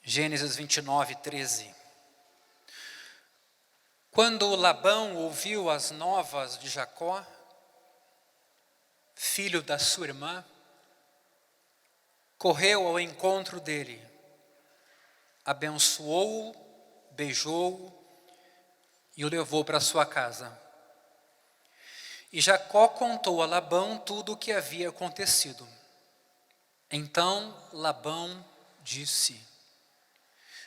Gênesis 29, 13. Quando Labão ouviu as novas de Jacó, filho da sua irmã, correu ao encontro dele, abençoou-o, beijou-o e o levou para sua casa. E Jacó contou a Labão tudo o que havia acontecido. Então Labão disse: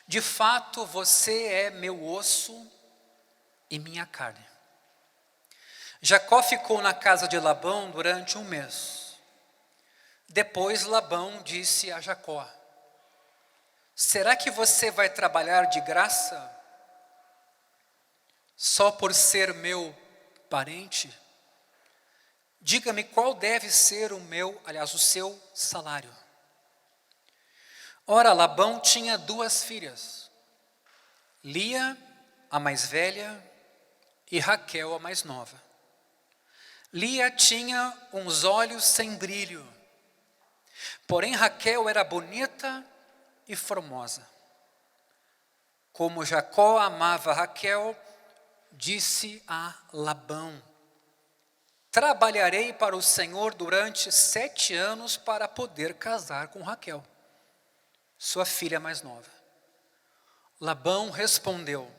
de fato você é meu osso e minha carne. Jacó ficou na casa de Labão durante 1 mês. Depois Labão disse a Jacó: será que você vai trabalhar de graça só por ser meu parente? Diga-me qual deve ser o seu salário. Ora, Labão tinha 2 filhas, Lia, a mais velha, e Raquel, a mais nova. Lia tinha uns olhos sem brilho, porém Raquel era bonita e formosa. Como Jacó amava Raquel, disse a Labão: trabalharei para o Senhor durante 7 anos para poder casar com Raquel, sua filha mais nova. Labão respondeu: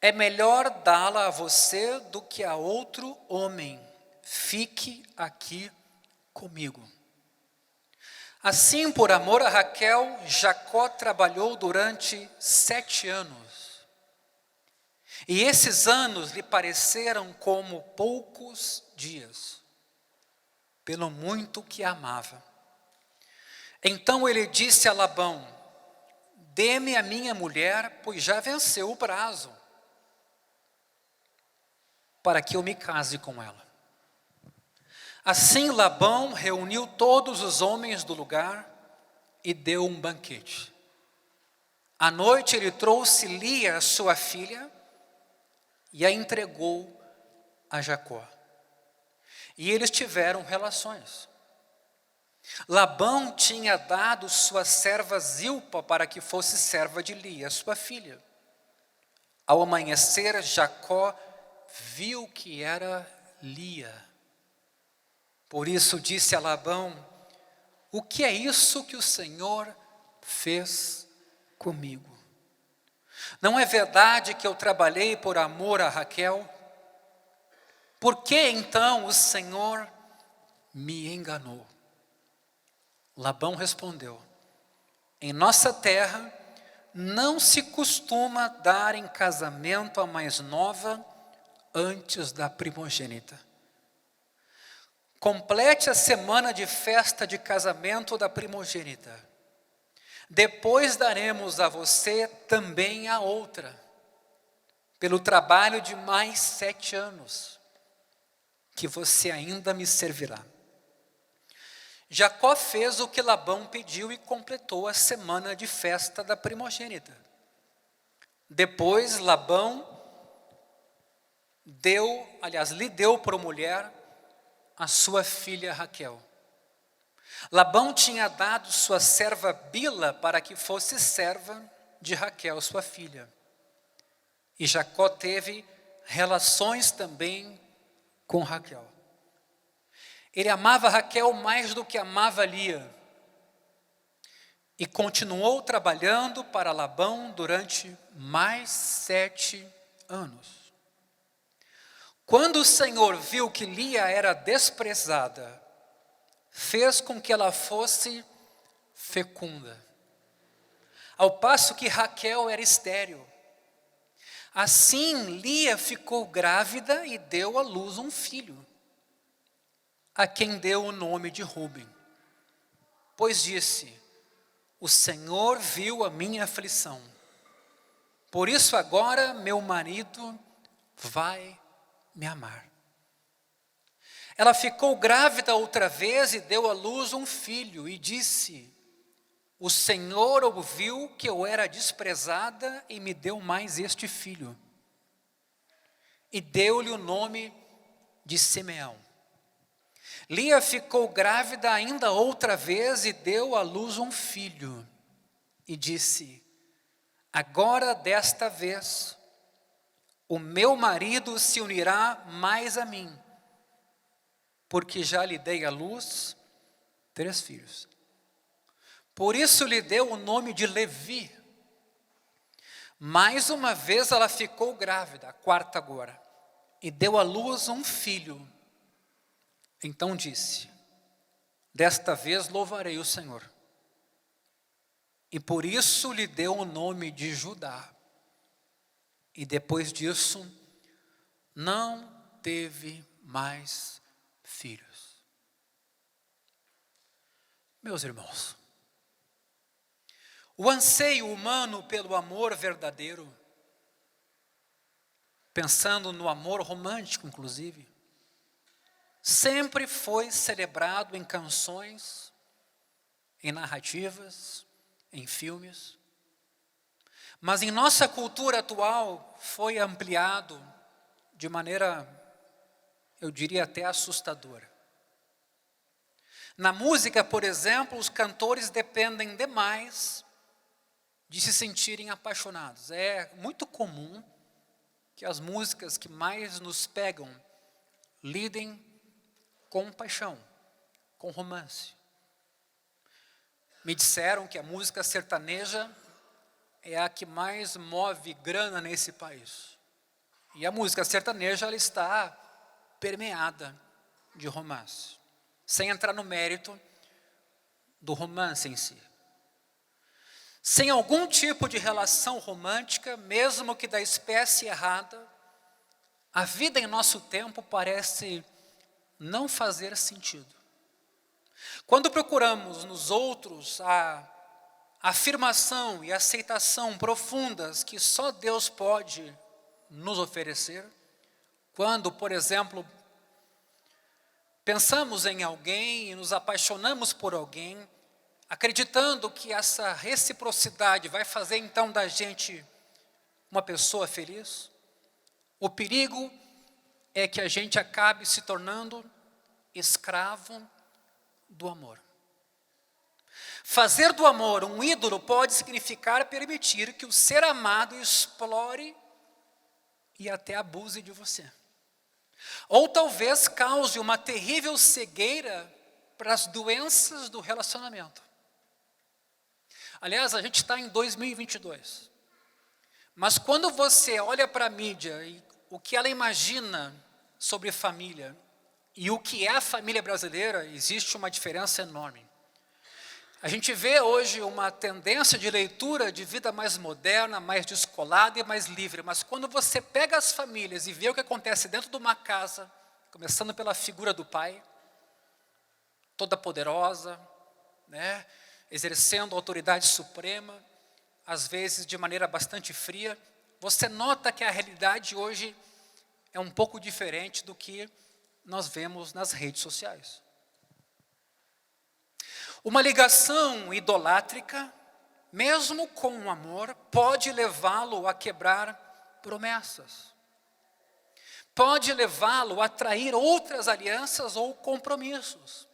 é melhor dá-la a você do que a outro homem. Fique aqui comigo. Assim, por amor a Raquel, Jacó trabalhou durante 7 anos. E esses anos lhe pareceram como poucos dias, pelo muito que a amava. Então ele disse a Labão: dê-me a minha mulher, pois já venceu o prazo, para que eu me case com ela. Assim Labão reuniu todos os homens do lugar e deu um banquete. À noite ele trouxe Lia, sua filha, e a entregou a Jacó. E eles tiveram relações. Labão tinha dado sua serva Zilpa para que fosse serva de Lia, sua filha. Ao amanhecer, Jacó viu que era Lia. Por isso disse a Labão: o que é isso que o Senhor fez comigo? Não é verdade que eu trabalhei por amor a Raquel? Por que então o Senhor me enganou? Labão respondeu: em nossa terra não se costuma dar em casamento a mais nova antes da primogênita. Complete a semana de festa de casamento da primogênita. Depois daremos a você também a outra, pelo trabalho de mais 7 anos, que você ainda me servirá. Jacó fez o que Labão pediu e completou a semana de festa da primogênita. Depois Labão lhe deu por mulher a sua filha Raquel. Labão tinha dado sua serva Bila para que fosse serva de Raquel, sua filha. E Jacó teve relações também com Raquel. Ele amava Raquel mais do que amava Lia. E continuou trabalhando para Labão durante mais 7 anos. Quando o Senhor viu que Lia era desprezada, fez com que ela fosse fecunda, ao passo que Raquel era estéril. Assim, Lia ficou grávida e deu à luz um filho, a quem deu o nome de Ruben, pois disse: o Senhor viu a minha aflição, por isso agora meu marido vai me amar. Ela ficou grávida outra vez e deu à luz um filho e disse: o Senhor ouviu que eu era desprezada e me deu mais este filho. E deu-lhe o nome de Simeão. Lia ficou grávida ainda outra vez e deu à luz um filho. e disse: agora desta vez o meu marido se unirá mais a mim, porque já lhe dei à luz 3 filhos. Por isso lhe deu o nome de Levi. Mais uma vez ela ficou grávida, a 4ª agora, e deu à luz um filho. Então disse: desta vez louvarei o Senhor. E por isso lhe deu o nome de Judá. E depois disso, não teve mais filhos. Meus irmãos, o anseio humano pelo amor verdadeiro, pensando no amor romântico inclusive, sempre foi celebrado em canções, em narrativas, em filmes. Mas em nossa cultura atual foi ampliado de maneira, eu diria até assustadora. Na música, por exemplo, os cantores dependem demais de se sentirem apaixonados. É muito comum que as músicas que mais nos pegam lidem com paixão, com romance. Me disseram que a música sertaneja é a que mais move grana nesse país. E a música sertaneja, ela está permeada de romance, sem entrar no mérito do romance em si. Sem algum tipo de relação romântica, mesmo que da espécie errada, a vida em nosso tempo parece não fazer sentido. Quando procuramos nos outros a afirmação e aceitação profundas que só Deus pode nos oferecer, quando, por exemplo, pensamos em alguém e nos apaixonamos por alguém, acreditando que essa reciprocidade vai fazer então da gente uma pessoa feliz, o perigo é que a gente acabe se tornando escravo do amor. Fazer do amor um ídolo pode significar permitir que o ser amado explore e até abuse de você. Ou talvez cause uma terrível cegueira para as doenças do relacionamento. Aliás, a gente está em 2022. Mas quando você olha para a mídia e o que ela imagina sobre família e o que é a família brasileira, existe uma diferença enorme. A gente vê hoje uma tendência de leitura de vida mais moderna, mais descolada e mais livre. Mas quando você pega as famílias e vê o que acontece dentro de uma casa, começando pela figura do pai, toda poderosa, né, exercendo a autoridade suprema, às vezes de maneira bastante fria, você nota que a realidade hoje é um pouco diferente do que nós vemos nas redes sociais. Uma ligação idolátrica, mesmo com o amor, pode levá-lo a quebrar promessas. Pode levá-lo a trair outras alianças ou compromissos,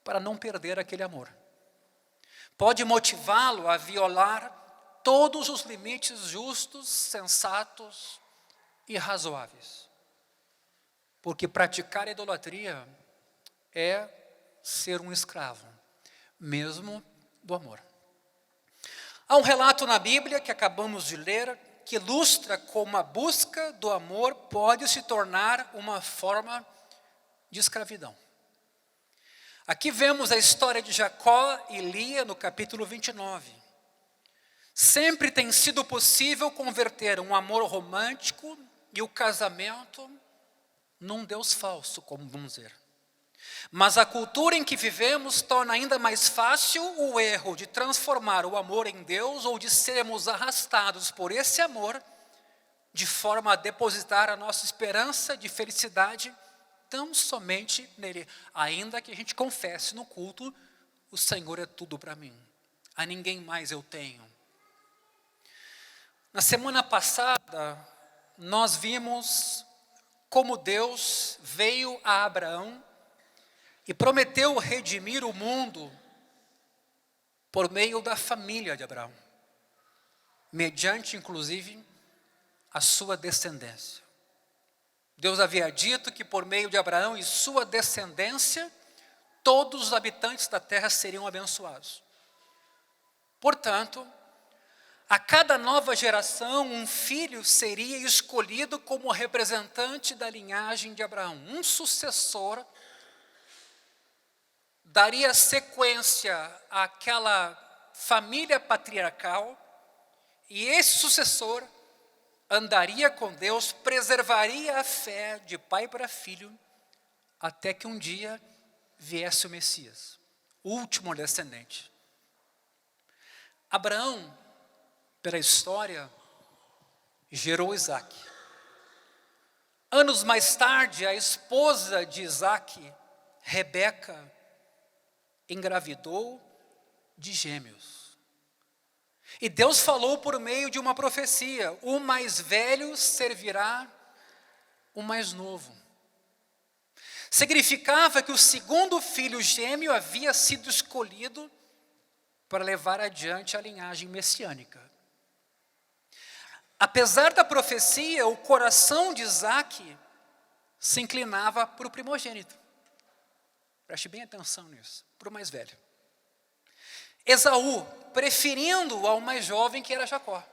para não perder aquele amor. Pode motivá-lo a violar todos os limites justos, sensatos e razoáveis. Porque praticar a idolatria é ser um escravo, mesmo do amor. Há um relato na Bíblia que acabamos de ler, que ilustra como a busca do amor pode se tornar uma forma de escravidão. Aqui vemos a história de Jacó e Lia no capítulo 29. Sempre tem sido possível converter um amor romântico e o casamento num Deus falso, como vamos ver. Mas a cultura em que vivemos torna ainda mais fácil o erro de transformar o amor em Deus ou de sermos arrastados por esse amor de forma a depositar a nossa esperança de felicidade tão somente nele. Ainda que a gente confesse no culto, o Senhor é tudo para mim, a ninguém mais eu tenho. Na semana passada, nós vimos como Deus veio a Abraão e prometeu redimir o mundo por meio da família de Abraão. mediante, inclusive, a sua descendência. Deus havia dito que por meio de Abraão e sua descendência, todos os habitantes da terra seriam abençoados. Portanto, a cada nova geração, um filho seria escolhido como representante da linhagem de Abraão. Um sucessor daria sequência àquela família patriarcal, e esse sucessor andaria com Deus, preservaria a fé de pai para filho, até que um dia viesse o Messias, o último descendente. Abraão, pela história, gerou Isaque. Anos mais tarde, a esposa de Isaque, Rebeca, engravidou de gêmeos. E Deus falou por meio de uma profecia: o mais velho servirá o mais novo. Significava que o segundo filho gêmeo havia sido escolhido para levar adiante a linhagem messiânica. Apesar da profecia, o coração de Isaque se inclinava para o primogênito. Preste bem atenção nisso, para o mais velho. Esaú, preferindo ao mais jovem, que era Jacó.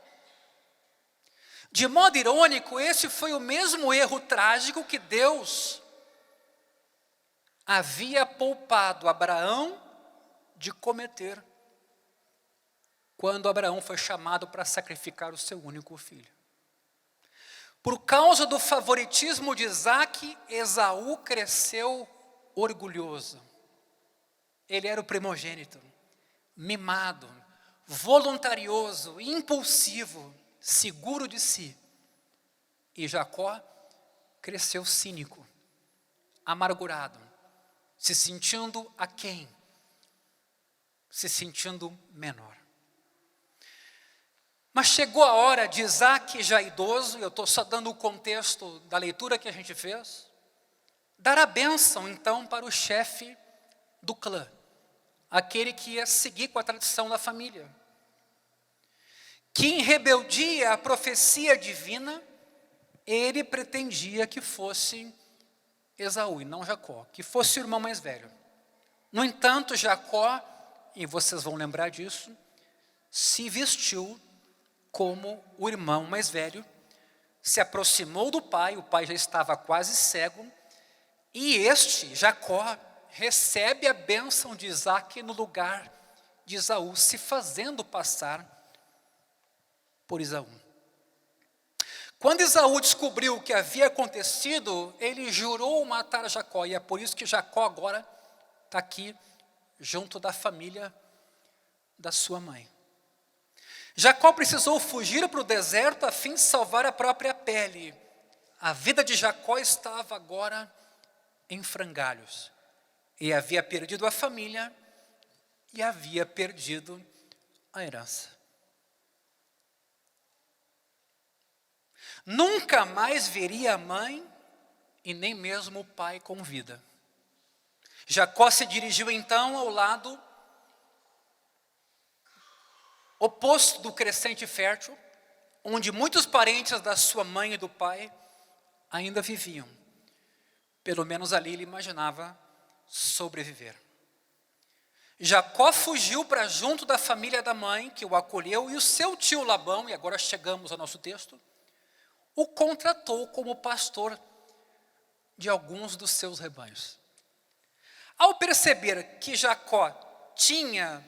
De modo irônico, esse foi o mesmo erro trágico que Deus havia poupado Abraão de cometer, quando Abraão foi chamado para sacrificar o seu único filho. Por causa do favoritismo de Isaque, Esaú cresceu orgulhoso. Ele era o primogênito, mimado, voluntarioso, impulsivo, seguro de si. E Jacó cresceu cínico, amargurado, se sentindo aquém, se sentindo menor. Mas chegou a hora de Isaque, já idoso, e eu estou só dando o contexto da leitura que a gente fez, dar a bênção então para o chefe do clã, aquele que ia seguir com a tradição da família, que em rebeldia à profecia divina, ele pretendia que fosse Esaú e não Jacó, que fosse o irmão mais velho. No entanto, Jacó, e vocês vão lembrar disso, se vestiu como o irmão mais velho, se aproximou do pai, o pai já estava quase cego, e este, Jacó, recebe a bênção de Isaque no lugar de Esaú, se fazendo passar por Esaú. Quando Esaú descobriu o que havia acontecido, ele jurou matar Jacó, e é por isso que Jacó agora está aqui, junto da família da sua mãe. Jacó precisou fugir para o deserto a fim de salvar a própria pele. A vida de Jacó estava agora em frangalhos. E havia perdido a família e havia perdido a herança. Nunca mais veria a mãe e nem mesmo o pai com vida. Jacó se dirigiu então ao lado oposto do crescente fértil, onde muitos parentes da sua mãe e do pai ainda viviam. Pelo menos ali ele imaginava sobreviver. Jacó fugiu para junto da família da mãe, que o acolheu, e o seu tio Labão, e agora chegamos ao nosso texto, o contratou como pastor de alguns dos seus rebanhos. Ao perceber que Jacó tinha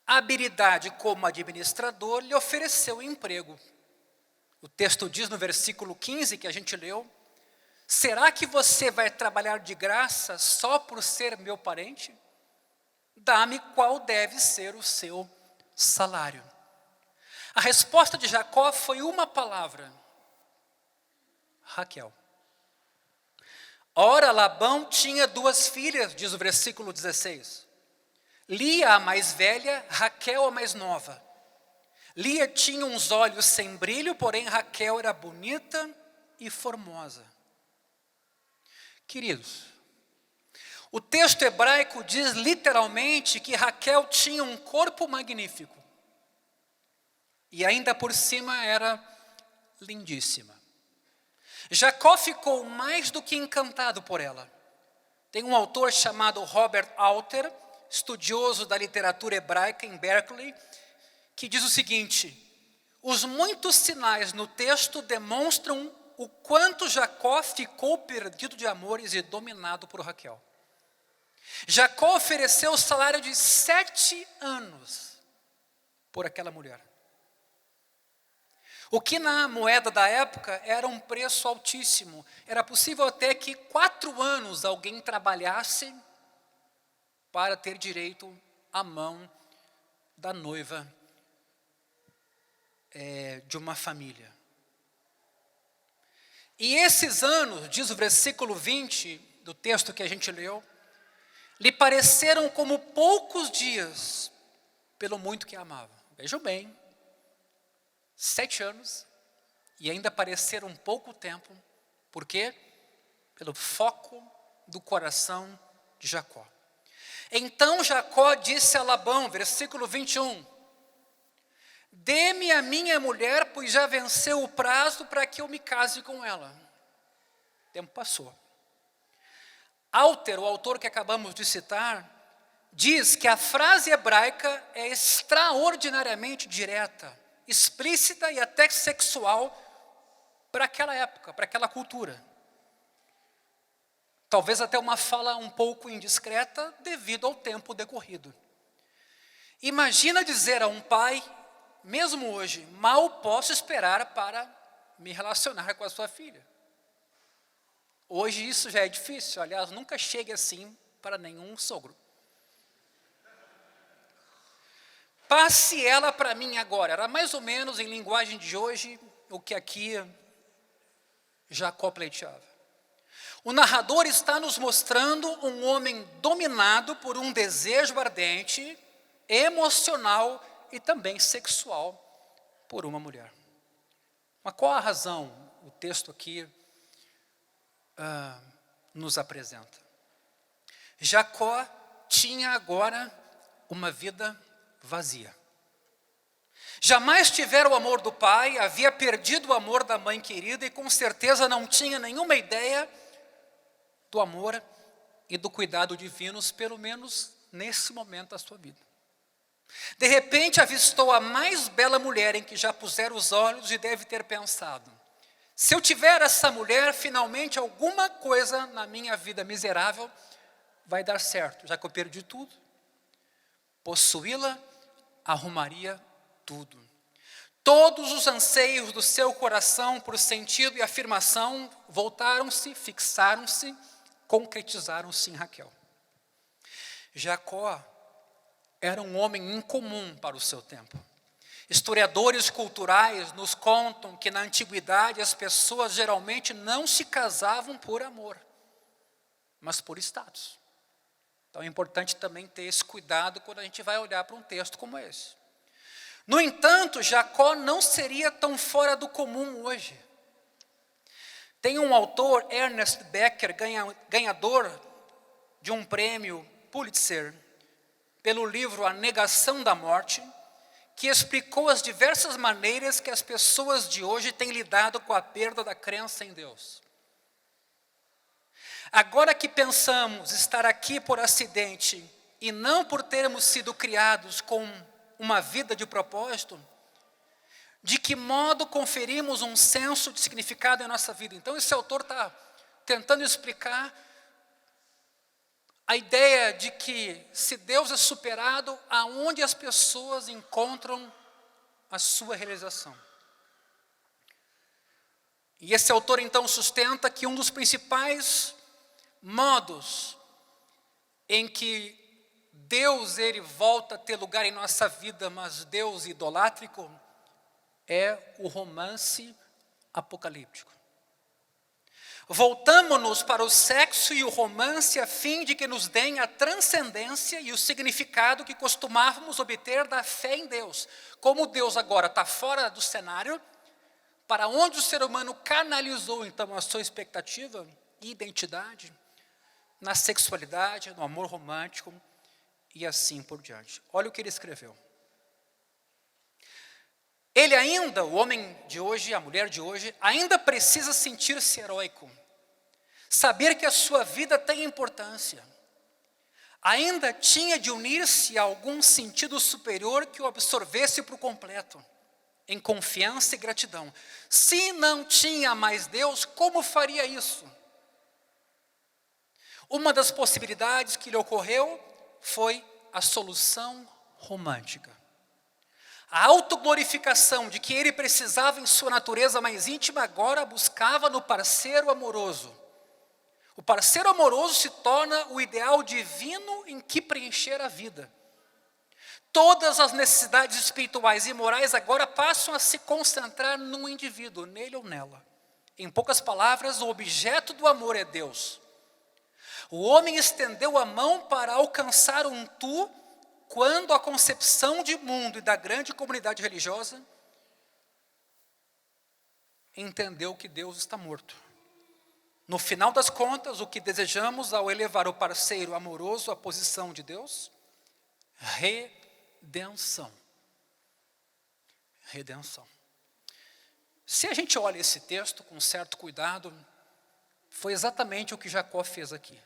habilidade como administrador, lhe ofereceu emprego. O texto diz no versículo 15 que a gente leu: será que você vai trabalhar de graça só por ser meu parente? Dá-me qual deve ser o seu salário. A resposta de Jacó foi uma palavra: Raquel. Ora, Labão tinha 2 filhas, diz o versículo 16. Lia, a mais velha, Raquel, a mais nova. Lia tinha uns olhos sem brilho, porém Raquel era bonita e formosa. Queridos, o texto hebraico diz literalmente que Raquel tinha um corpo magnífico. E ainda por cima era lindíssima. Jacó ficou mais do que encantado por ela. Tem um autor chamado Robert Alter, estudioso da literatura hebraica em Berkeley, que diz o seguinte: os muitos sinais no texto demonstram o quanto Jacó ficou perdido de amores e dominado por Raquel. Jacó ofereceu o salário de 7 anos por aquela mulher. O que na moeda da época era um preço altíssimo. Era possível até que 4 anos alguém trabalhasse para ter direito à mão da noiva de uma família. E esses anos, diz o versículo 20 do texto que a gente leu, lhe pareceram como poucos dias, pelo muito que amava. Vejam bem, 7 anos, e ainda pareceram pouco tempo. Por quê? Pelo foco do coração de Jacó. Então Jacó disse a Labão, versículo 21, dê-me a minha mulher, pois já venceu o prazo para que eu me case com ela. O tempo passou. Alter, o autor que acabamos de citar, diz que a frase hebraica é extraordinariamente direta, explícita e até sexual para aquela época, para aquela cultura. Talvez até uma fala um pouco indiscreta devido ao tempo decorrido. Imagina dizer a um pai, mesmo hoje, mal posso esperar para me relacionar com a sua filha. Hoje isso já é difícil, aliás, nunca chegue assim para nenhum sogro. Passe ela para mim agora. Era mais ou menos, em linguagem de hoje, o que aqui Jacó pleiteava. O narrador está nos mostrando um homem dominado por um desejo ardente, emocional e também sexual por uma mulher. Mas qual a razão o texto aqui nos apresenta? Jacó tinha agora uma vida vazia. Jamais tivera o amor do pai, havia perdido o amor da mãe querida e com certeza não tinha nenhuma ideia do amor e do cuidado divinos, pelo menos nesse momento da sua vida. De repente avistou a mais bela mulher em que já puseram os olhos e deve ter pensado: se eu tiver essa mulher, finalmente alguma coisa na minha vida miserável vai dar certo, já que eu perdi tudo. Possuí-la arrumaria tudo. Todos os anseios do seu coração por sentido e afirmação voltaram-se, fixaram-se, concretizaram-se em Raquel. Jacó era um homem incomum para o seu tempo. Historiadores culturais nos contam que na antiguidade as pessoas geralmente não se casavam por amor, mas por status. Então é importante também ter esse cuidado quando a gente vai olhar para um texto como esse. No entanto, Jacó não seria tão fora do comum hoje. Tem um autor, Ernest Becker, ganhador de um prêmio Pulitzer, pelo livro A Negação da Morte, que explicou as diversas maneiras que as pessoas de hoje têm lidado com a perda da crença em Deus. Agora que pensamos estar aqui por acidente e não por termos sido criados com uma vida de propósito, de que modo conferimos um senso de significado em nossa vida? Então esse autor está tentando explicar a ideia de que se Deus é superado, aonde as pessoas encontram a sua realização. E esse autor então sustenta que um dos principais modos em que Deus ele volta a ter lugar em nossa vida, mas Deus idolátrico, é o romance apocalíptico. Voltamo-nos para o sexo e o romance a fim de que nos deem a transcendência e o significado que costumávamos obter da fé em Deus. Como Deus agora está fora do cenário, para onde o ser humano canalizou então a sua expectativa e identidade? Na sexualidade, no amor romântico e assim por diante. Olha o que ele escreveu. Ele ainda, o homem de hoje, a mulher de hoje, ainda precisa sentir-se heróico, saber que a sua vida tem importância. Ainda tinha de unir-se a algum sentido superior que o absorvesse por completo, em confiança e gratidão. Se não tinha mais Deus, como faria isso? Uma das possibilidades que lhe ocorreu foi a solução romântica. A autoglorificação de que ele precisava em sua natureza mais íntima, agora buscava no parceiro amoroso. O parceiro amoroso se torna o ideal divino em que preencher a vida. Todas as necessidades espirituais e morais agora passam a se concentrar num indivíduo, nele ou nela. Em poucas palavras, o objeto do amor é Deus. O homem estendeu a mão para alcançar um tu, quando a concepção de mundo e da grande comunidade religiosa entendeu que Deus está morto. No final das contas, o que desejamos ao elevar o parceiro amoroso à posição de Deus? Redenção. Redenção. Se a gente olha esse texto com certo cuidado, foi exatamente o que Jacó fez aqui.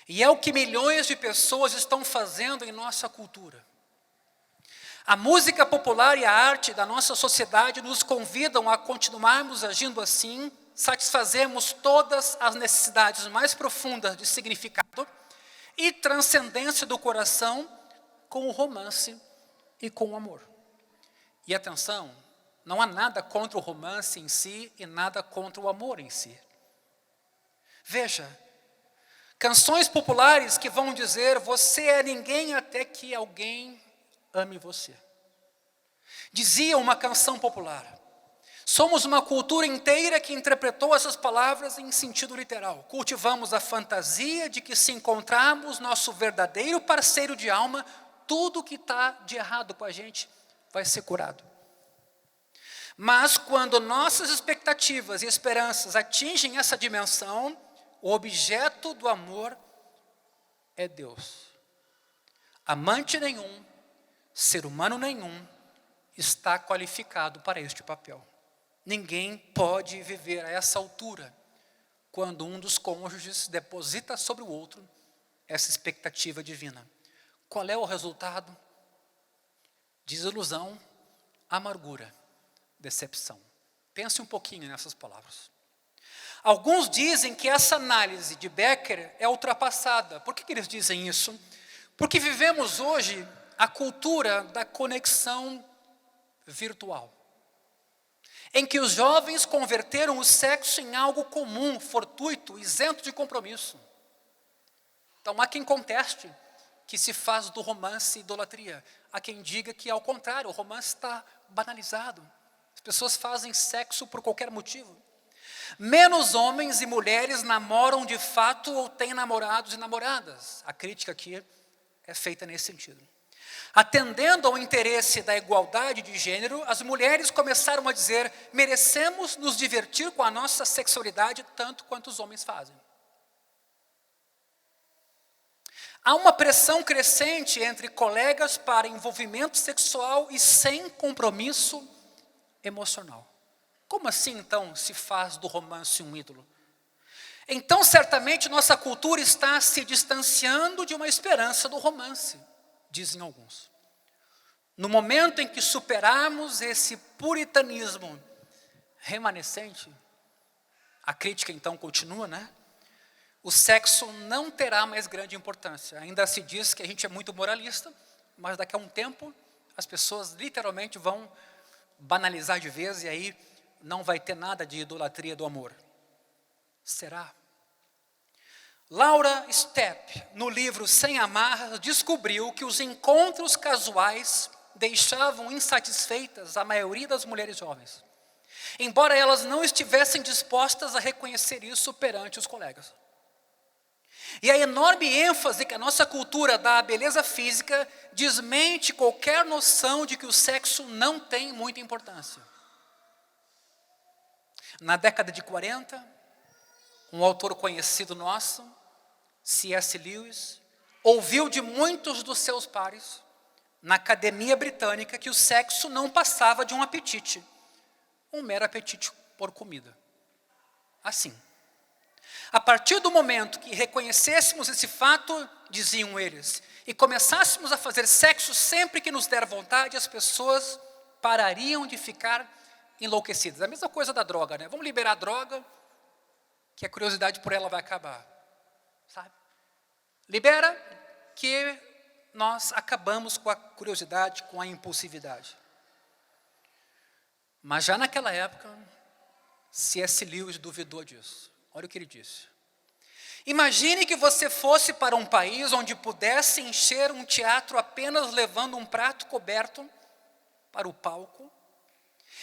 E é o que milhões de pessoas estão fazendo em nossa cultura. A música popular e a arte da nossa sociedade nos convidam a continuarmos agindo assim, satisfazemos todas as necessidades mais profundas de significado e transcendência do coração com o romance e com o amor. E atenção, não há nada contra o romance em si e nada contra o amor em si. Veja, canções populares que vão dizer: você é ninguém até que alguém ame você. Dizia uma canção popular: somos uma cultura inteira que interpretou essas palavras em sentido literal. Cultivamos a fantasia de que se encontrarmos nosso verdadeiro parceiro de alma, tudo que está de errado com a gente vai ser curado. Mas quando nossas expectativas e esperanças atingem essa dimensão, o objeto do amor é Deus. Amante nenhum, ser humano nenhum, está qualificado para este papel. Ninguém pode viver a essa altura, quando um dos cônjuges deposita sobre o outro essa expectativa divina. Qual é o resultado? Desilusão, amargura, decepção. Pense um pouquinho nessas palavras. Alguns dizem que essa análise de Becker é ultrapassada. Por que eles dizem isso? Porque vivemos hoje a cultura da conexão virtual, em que os jovens converteram o sexo em algo comum, fortuito, isento de compromisso. Então há quem conteste que se faz do romance idolatria. Há quem diga que, ao contrário, o romance está banalizado. As pessoas fazem sexo por qualquer motivo. Menos homens e mulheres namoram de fato ou têm namorados e namoradas. A crítica aqui é feita nesse sentido. Atendendo ao interesse da igualdade de gênero, as mulheres começaram a dizer: merecemos nos divertir com a nossa sexualidade tanto quanto os homens fazem. Há uma pressão crescente entre colegas para envolvimento sexual e sem compromisso emocional. Como assim, então, se faz do romance um ídolo? Então, certamente, nossa cultura está se distanciando de uma esperança do romance, dizem alguns. No momento em que superarmos esse puritanismo remanescente, a crítica então continua, né? O sexo não terá mais grande importância. Ainda se diz que a gente é muito moralista, mas daqui a um tempo as pessoas literalmente vão banalizar de vez e aí não vai ter nada de idolatria do amor. Será? Laura Stepp, no livro Sem Amarras, descobriu que os encontros casuais deixavam insatisfeitas a maioria das mulheres jovens, embora elas não estivessem dispostas a reconhecer isso perante os colegas. E a enorme ênfase que a nossa cultura dá à beleza física desmente qualquer noção de que o sexo não tem muita importância. Na década de 40, um autor conhecido nosso, C.S. Lewis, ouviu de muitos dos seus pares na Academia Britânica que o sexo não passava de um apetite, um mero apetite por comida. Assim. A partir do momento que reconhecêssemos esse fato, diziam eles, e começássemos a fazer sexo sempre que nos der vontade, as pessoas parariam de ficar enlouquecidas. A mesma coisa da droga, né? Vamos liberar a droga, que a curiosidade por ela vai acabar. Sabe? Libera que nós acabamos com a curiosidade, com a impulsividade. Mas já naquela época, C.S. Lewis duvidou disso. Olha o que ele disse. Imagine que você fosse para um país onde pudesse encher um teatro apenas levando um prato coberto para o palco,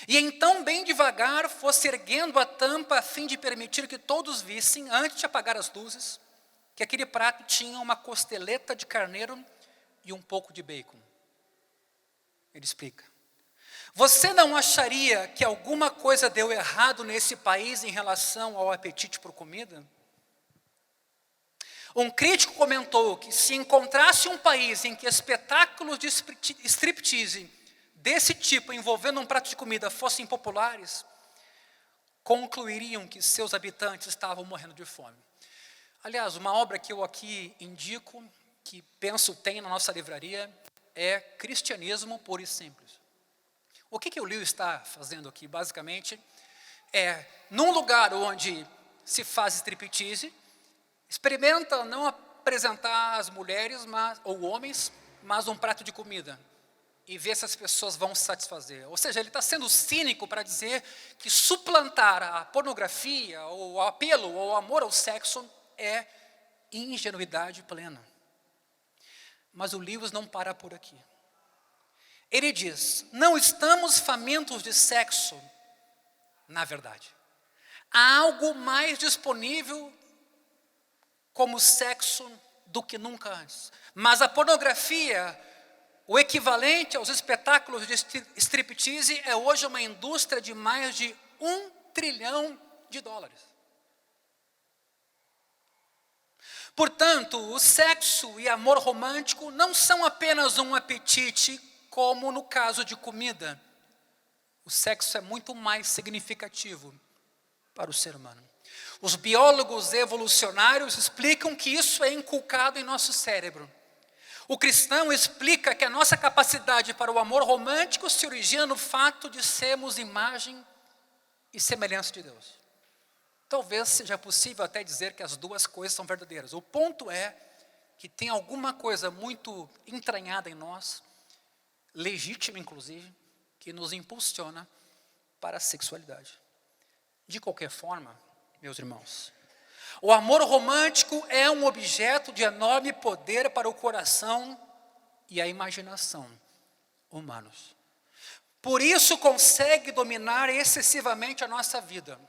e então bem devagar fosse erguendo a tampa a fim de permitir que todos vissem, antes de apagar as luzes, que aquele prato tinha uma costeleta de carneiro e um pouco de bacon. Ele explica. Você não acharia que alguma coisa deu errado nesse país em relação ao apetite por comida? Um crítico comentou que se encontrasse um país em que espetáculos de striptease desse tipo, envolvendo um prato de comida, fossem populares, concluiriam que seus habitantes estavam morrendo de fome. Aliás, uma obra que eu aqui indico, que penso tem na nossa livraria, é Cristianismo Puro e Simples. O que o Lewis está fazendo aqui, basicamente, é, num lugar onde se faz striptease, experimenta não apresentar às mulheres ou homens, mas um prato de comida, e ver se as pessoas vão se satisfazer. Ou seja, ele está sendo cínico para dizer que suplantar a pornografia, ou o apelo, ou o amor ao sexo, é ingenuidade plena. Mas o Lewis não para por aqui. Ele diz, não estamos famintos de sexo, na verdade. Há algo mais disponível como sexo do que nunca antes. Mas a pornografia, o equivalente aos espetáculos de striptease, é hoje uma indústria de mais de $1 trilhão. Portanto, o sexo e amor romântico não são apenas um apetite, como no caso de comida. O sexo é muito mais significativo para o ser humano. Os biólogos evolucionários explicam que isso é inculcado em nosso cérebro. O cristão explica que a nossa capacidade para o amor romântico se origina no fato de sermos imagem e semelhança de Deus. Talvez seja possível até dizer que as duas coisas são verdadeiras. O ponto é que tem alguma coisa muito entranhada em nós, legítima inclusive, que nos impulsiona para a sexualidade. De qualquer forma, meus irmãos, o amor romântico é um objeto de enorme poder para o coração e a imaginação humanos. Por isso consegue dominar excessivamente a nossa vida.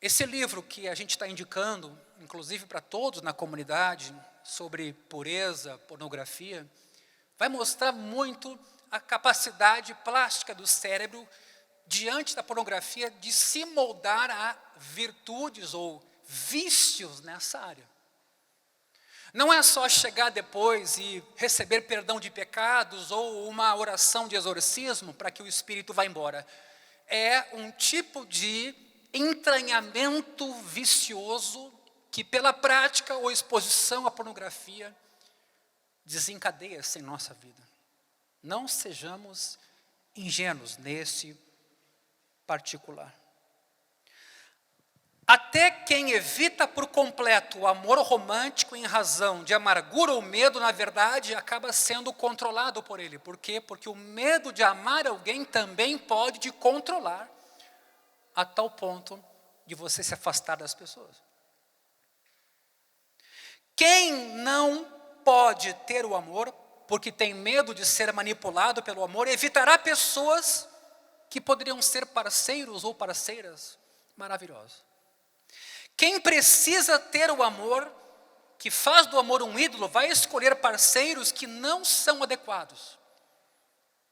Esse livro que a gente está indicando, inclusive para todos na comunidade, sobre pureza, pornografia, vai mostrar muito a capacidade plástica do cérebro diante da pornografia de se moldar a virtudes ou vícios nessa área. Não é só chegar depois e receber perdão de pecados ou uma oração de exorcismo para que o espírito vá embora. É um tipo de entranhamento vicioso que pela prática ou exposição à pornografia desencadeia-se em nossa vida. Não sejamos ingênuos nesse particular. Até quem evita por completo o amor romântico em razão de amargura ou medo, na verdade, acaba sendo controlado por ele. Por quê? Porque o medo de amar alguém também pode te controlar a tal ponto de você se afastar das pessoas. Quem não pode ter o amor, porque tem medo de ser manipulado pelo amor, evitará pessoas que poderiam ser parceiros ou parceiras maravilhosos. Quem precisa ter o amor, que faz do amor um ídolo, vai escolher parceiros que não são adequados,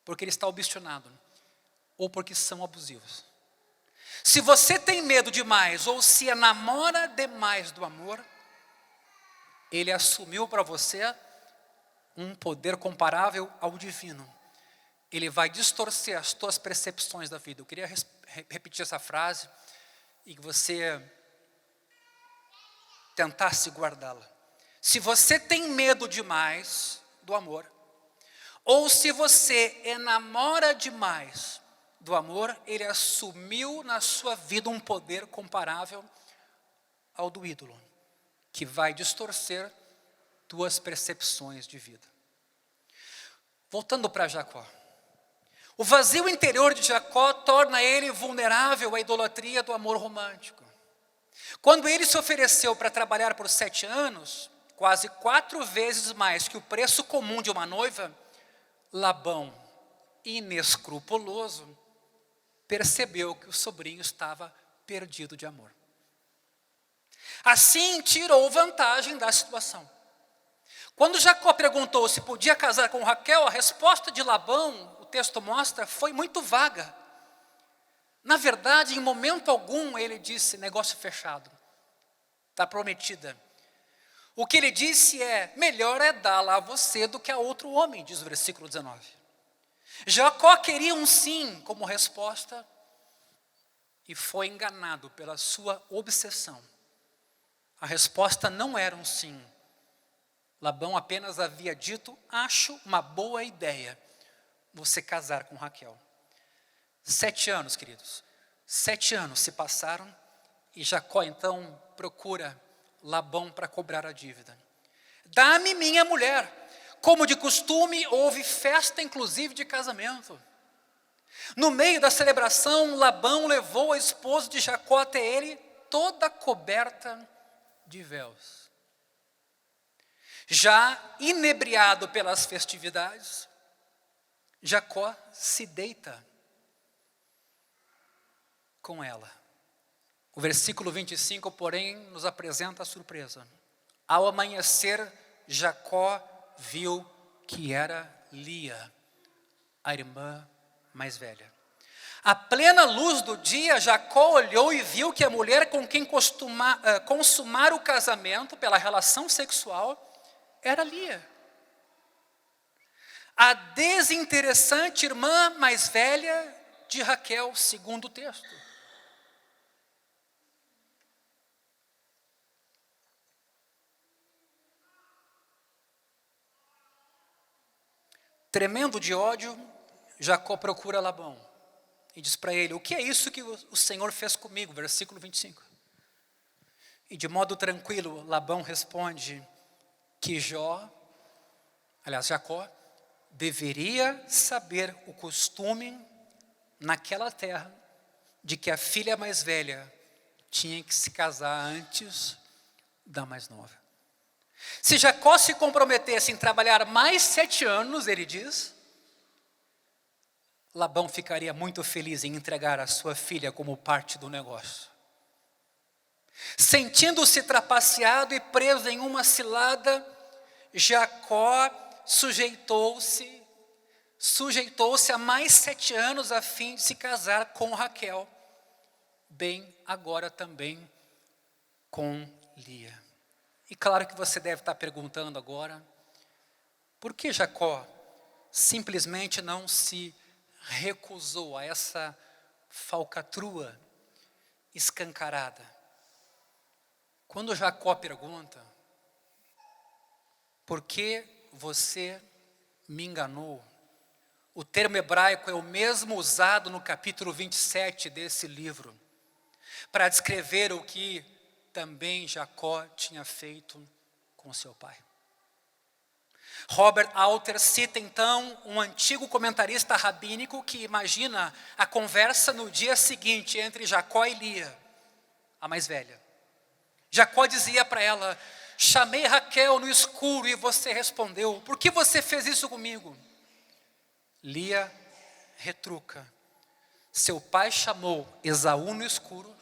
porque ele está obstinado, ou porque são abusivos. Se você tem medo demais, ou se enamora demais do amor, ele assumiu para você um poder comparável ao divino, ele vai distorcer as tuas percepções da vida. Eu queria repetir essa frase e que você tentasse guardá-la. Se você tem medo demais do amor, ou se você enamora demais do amor, ele assumiu na sua vida um poder comparável ao do ídolo, que vai distorcer tuas percepções de vida. Voltando para Jacó. O vazio interior de Jacó torna ele vulnerável à idolatria do amor romântico. Quando ele se ofereceu para trabalhar por 7 anos, quase 4 vezes mais que o preço comum de uma noiva, Labão, inescrupuloso, percebeu que o sobrinho estava perdido de amor. Assim, tirou vantagem da situação. Quando Jacó perguntou se podia casar com Raquel, a resposta de Labão, o texto mostra, foi muito vaga. Na verdade, em momento algum, ele disse, negócio fechado, está prometida. O que ele disse é, melhor é dá-la a você do que a outro homem, diz o versículo 19. Jacó queria um sim como resposta e foi enganado pela sua obsessão. A resposta não era um sim. Labão apenas havia dito, acho uma boa ideia você casar com Raquel. 7 anos, queridos. 7 anos se passaram e Jacó então procura Labão para cobrar a dívida. Dá-me minha mulher. Como de costume, houve festa inclusive de casamento. No meio da celebração, Labão levou a esposa de Jacó até ele, toda coberta de véus. Já inebriado pelas festividades, Jacó se deita com ela. O versículo 25, porém, nos apresenta a surpresa. Ao amanhecer, Jacó viu que era Lia, a irmã mais velha. À plena luz do dia, Jacó olhou e viu que a mulher com quem consumar o casamento pela relação sexual era Lia, a desinteressante irmã mais velha de Raquel, segundo o texto. Tremendo de ódio, Jacó procura Labão e diz para ele, o que é isso que o Senhor fez comigo? Versículo 25. E de modo tranquilo, Labão responde que Jacó, deveria saber o costume naquela terra de que a filha mais velha tinha que se casar antes da mais nova. Se Jacó se comprometesse em trabalhar mais 7 anos, ele diz, Labão ficaria muito feliz em entregar a sua filha como parte do negócio. Sentindo-se trapaceado e preso em uma cilada, Jacó sujeitou-se a mais 7 anos a fim de se casar com Raquel, bem agora também com Lia. E claro que você deve estar perguntando agora, por que Jacó simplesmente não se recusou a essa falcatrua escancarada? Quando Jacó pergunta, por que você me enganou? O termo hebraico é o mesmo usado no capítulo 27 desse livro, para descrever o que também Jacó tinha feito com seu pai. Robert Alter cita então um antigo comentarista rabínico que imagina a conversa no dia seguinte entre Jacó e Lia, a mais velha. Jacó dizia para ela, chamei Raquel no escuro e você respondeu, por que você fez isso comigo? Lia retruca, seu pai chamou Esaú no escuro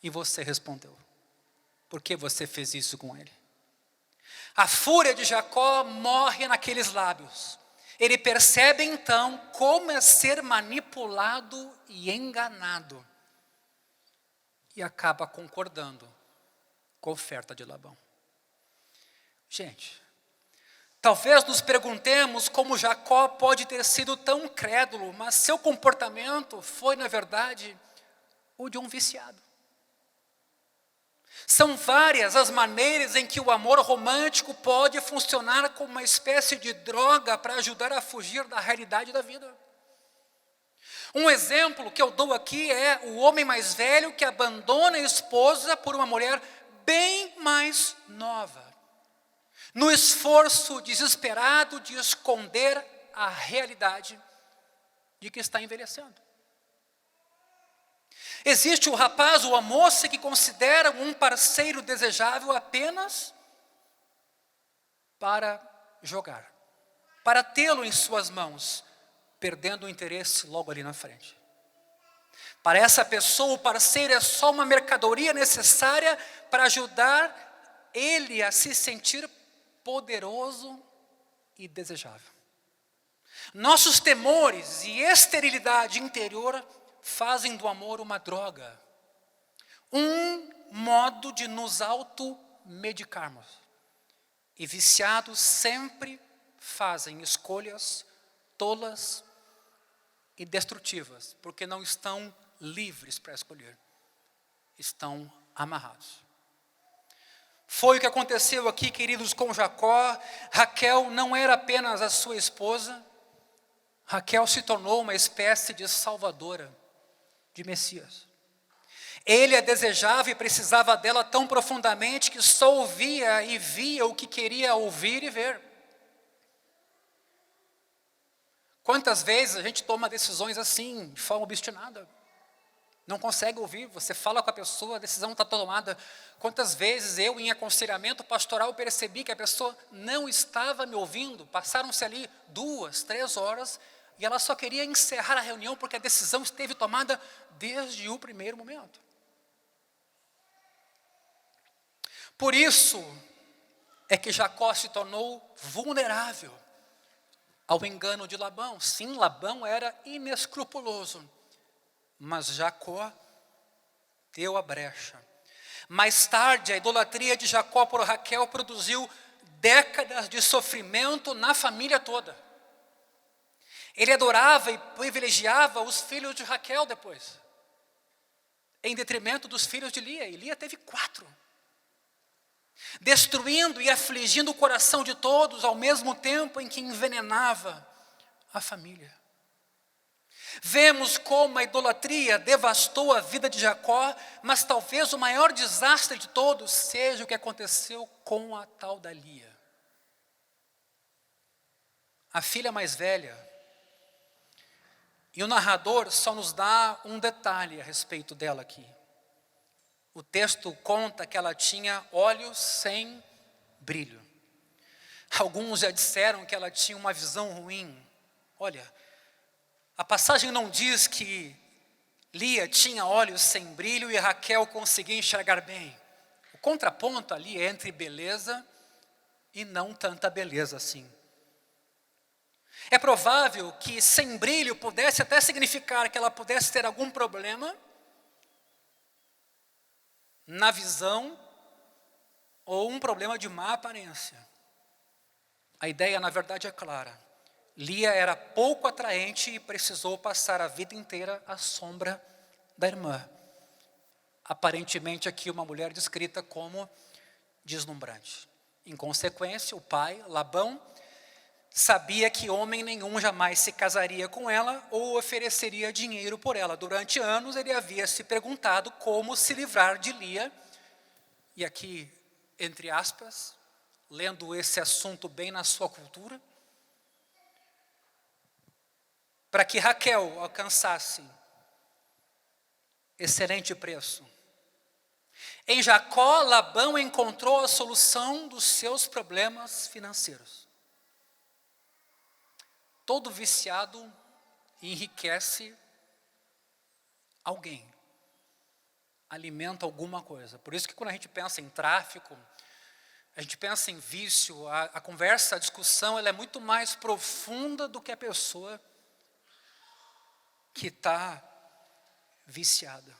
e você respondeu, por que você fez isso com ele? A fúria de Jacó morre naqueles lábios. Ele percebe então como é ser manipulado e enganado. E acaba concordando com a oferta de Labão. Gente, Talvez nos perguntemos como Jacó pode ter sido tão crédulo, mas seu comportamento foi, na verdade, o de um viciado. São várias as maneiras em que o amor romântico pode funcionar como uma espécie de droga para ajudar a fugir da realidade da vida. Um exemplo que eu dou aqui é o homem mais velho que abandona a esposa por uma mulher bem mais nova, no esforço desesperado de esconder a realidade de que está envelhecendo. Existe o rapaz ou a moça que considera um parceiro desejável apenas para jogar, para tê-lo em suas mãos, perdendo o interesse logo ali na frente. Para essa pessoa, o parceiro é só uma mercadoria necessária para ajudar ele a se sentir poderoso e desejável. Nossos temores e esterilidade interior fazem do amor uma droga, um modo de nos automedicarmos. E viciados sempre fazem escolhas tolas e destrutivas, porque não estão livres para escolher, estão amarrados. Foi o que aconteceu aqui, queridos, com Jacó. Raquel não era apenas a sua esposa, Raquel se tornou uma espécie de salvadora, de Messias. Ele a desejava e precisava dela tão profundamente que só ouvia e via o que queria ouvir e ver. Quantas vezes a gente toma decisões assim, de forma obstinada? Não consegue ouvir, você fala com a pessoa, a decisão está tomada. Quantas vezes eu, em aconselhamento pastoral, percebi que a pessoa não estava me ouvindo, passaram-se ali 2, 3 horas, e ela só queria encerrar a reunião porque a decisão esteve tomada desde o primeiro momento. Por isso é que Jacó se tornou vulnerável ao engano de Labão. Sim, Labão era inescrupuloso, mas Jacó deu a brecha. Mais tarde, a idolatria de Jacó por Raquel produziu décadas de sofrimento na família toda. Ele adorava e privilegiava os filhos de Raquel depois, em detrimento dos filhos de Lia. E Lia teve 4. Destruindo e afligindo o coração de todos, ao mesmo tempo em que envenenava a família. Vemos como a idolatria devastou a vida de Jacó, mas talvez o maior desastre de todos seja o que aconteceu com a tal da Lia. A filha mais velha. E o narrador só nos dá um detalhe a respeito dela aqui. O texto conta que ela tinha olhos sem brilho. Alguns já disseram que ela tinha uma visão ruim. Olha, a passagem não diz que Lia tinha olhos sem brilho e Raquel conseguia enxergar bem. O contraponto ali é entre beleza e não tanta beleza assim. É provável que sem brilho pudesse até significar que ela pudesse ter algum problema na visão ou um problema de má aparência. A ideia, na verdade, é clara. Lia era pouco atraente e precisou passar a vida inteira à sombra da irmã. Aparentemente aqui uma mulher descrita como deslumbrante. Em consequência, o pai, Labão, sabia que homem nenhum jamais se casaria com ela ou ofereceria dinheiro por ela. Durante anos ele havia se perguntado como se livrar de Lia. E aqui, entre aspas, lendo esse assunto bem na sua cultura, para que Raquel alcançasse excelente preço. Em Jacó, Labão encontrou a solução dos seus problemas financeiros. Todo viciado enriquece alguém, alimenta alguma coisa. Por isso que quando a gente pensa em tráfico, a gente pensa em vício, a conversa, a discussão, ela é muito mais profunda do que a pessoa que está viciada.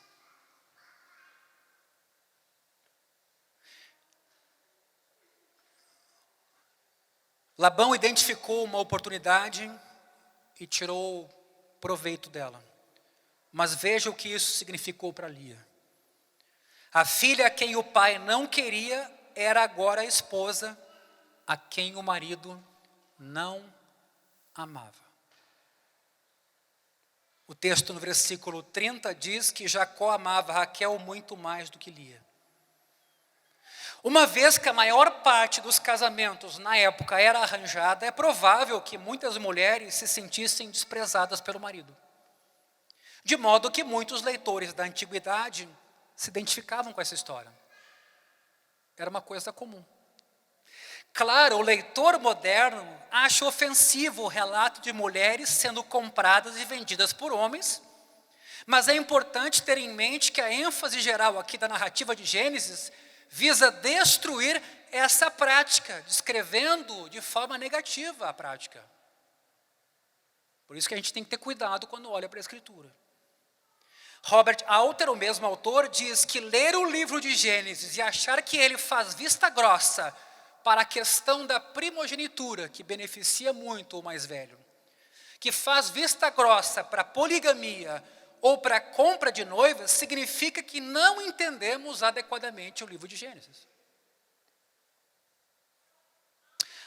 Labão identificou uma oportunidade e tirou proveito dela. Mas veja o que isso significou para Lia. A filha a quem o pai não queria era agora a esposa a quem o marido não amava. O texto no versículo 30 diz que Jacó amava Raquel muito mais do que Lia. Uma vez que a maior parte dos casamentos na época era arranjada, é provável que muitas mulheres se sentissem desprezadas pelo marido. De modo que muitos leitores da antiguidade se identificavam com essa história. Era uma coisa comum. Claro, o leitor moderno acha ofensivo o relato de mulheres sendo compradas e vendidas por homens, mas é importante ter em mente que a ênfase geral aqui da narrativa de Gênesis visa destruir essa prática, descrevendo de forma negativa a prática. Por isso que a gente tem que ter cuidado quando olha para a Escritura. Robert Alter, o mesmo autor, diz que ler o livro de Gênesis e achar que ele faz vista grossa para a questão da primogenitura, que beneficia muito o mais velho, que faz vista grossa para a poligamia ou para a compra de noivas, significa que não entendemos adequadamente o livro de Gênesis.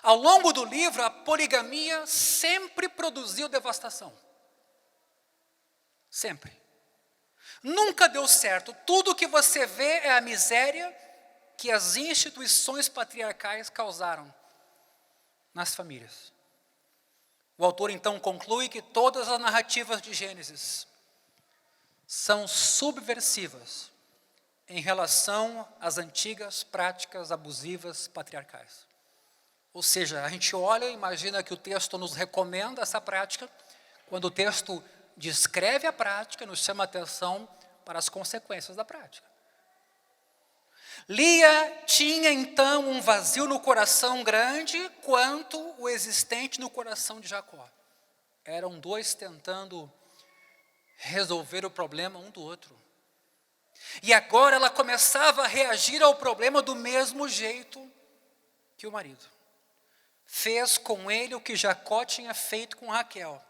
Ao longo do livro, a poligamia sempre produziu devastação. Sempre. Nunca deu certo. Tudo que você vê é a miséria que as instituições patriarcais causaram nas famílias. O autor então conclui que todas as narrativas de Gênesis são subversivas em relação às antigas práticas abusivas patriarcais. Ou seja, a gente olha e imagina que o texto nos recomenda essa prática, quando o texto descreve a prática, nos chama a atenção para as consequências da prática. Lia tinha então um vazio no coração grande quanto o existente no coração de Jacó. Eram dois tentando resolver o problema um do outro. E agora ela começava a reagir ao problema do mesmo jeito que o marido. Fez com ele o que Jacó tinha feito com Raquel,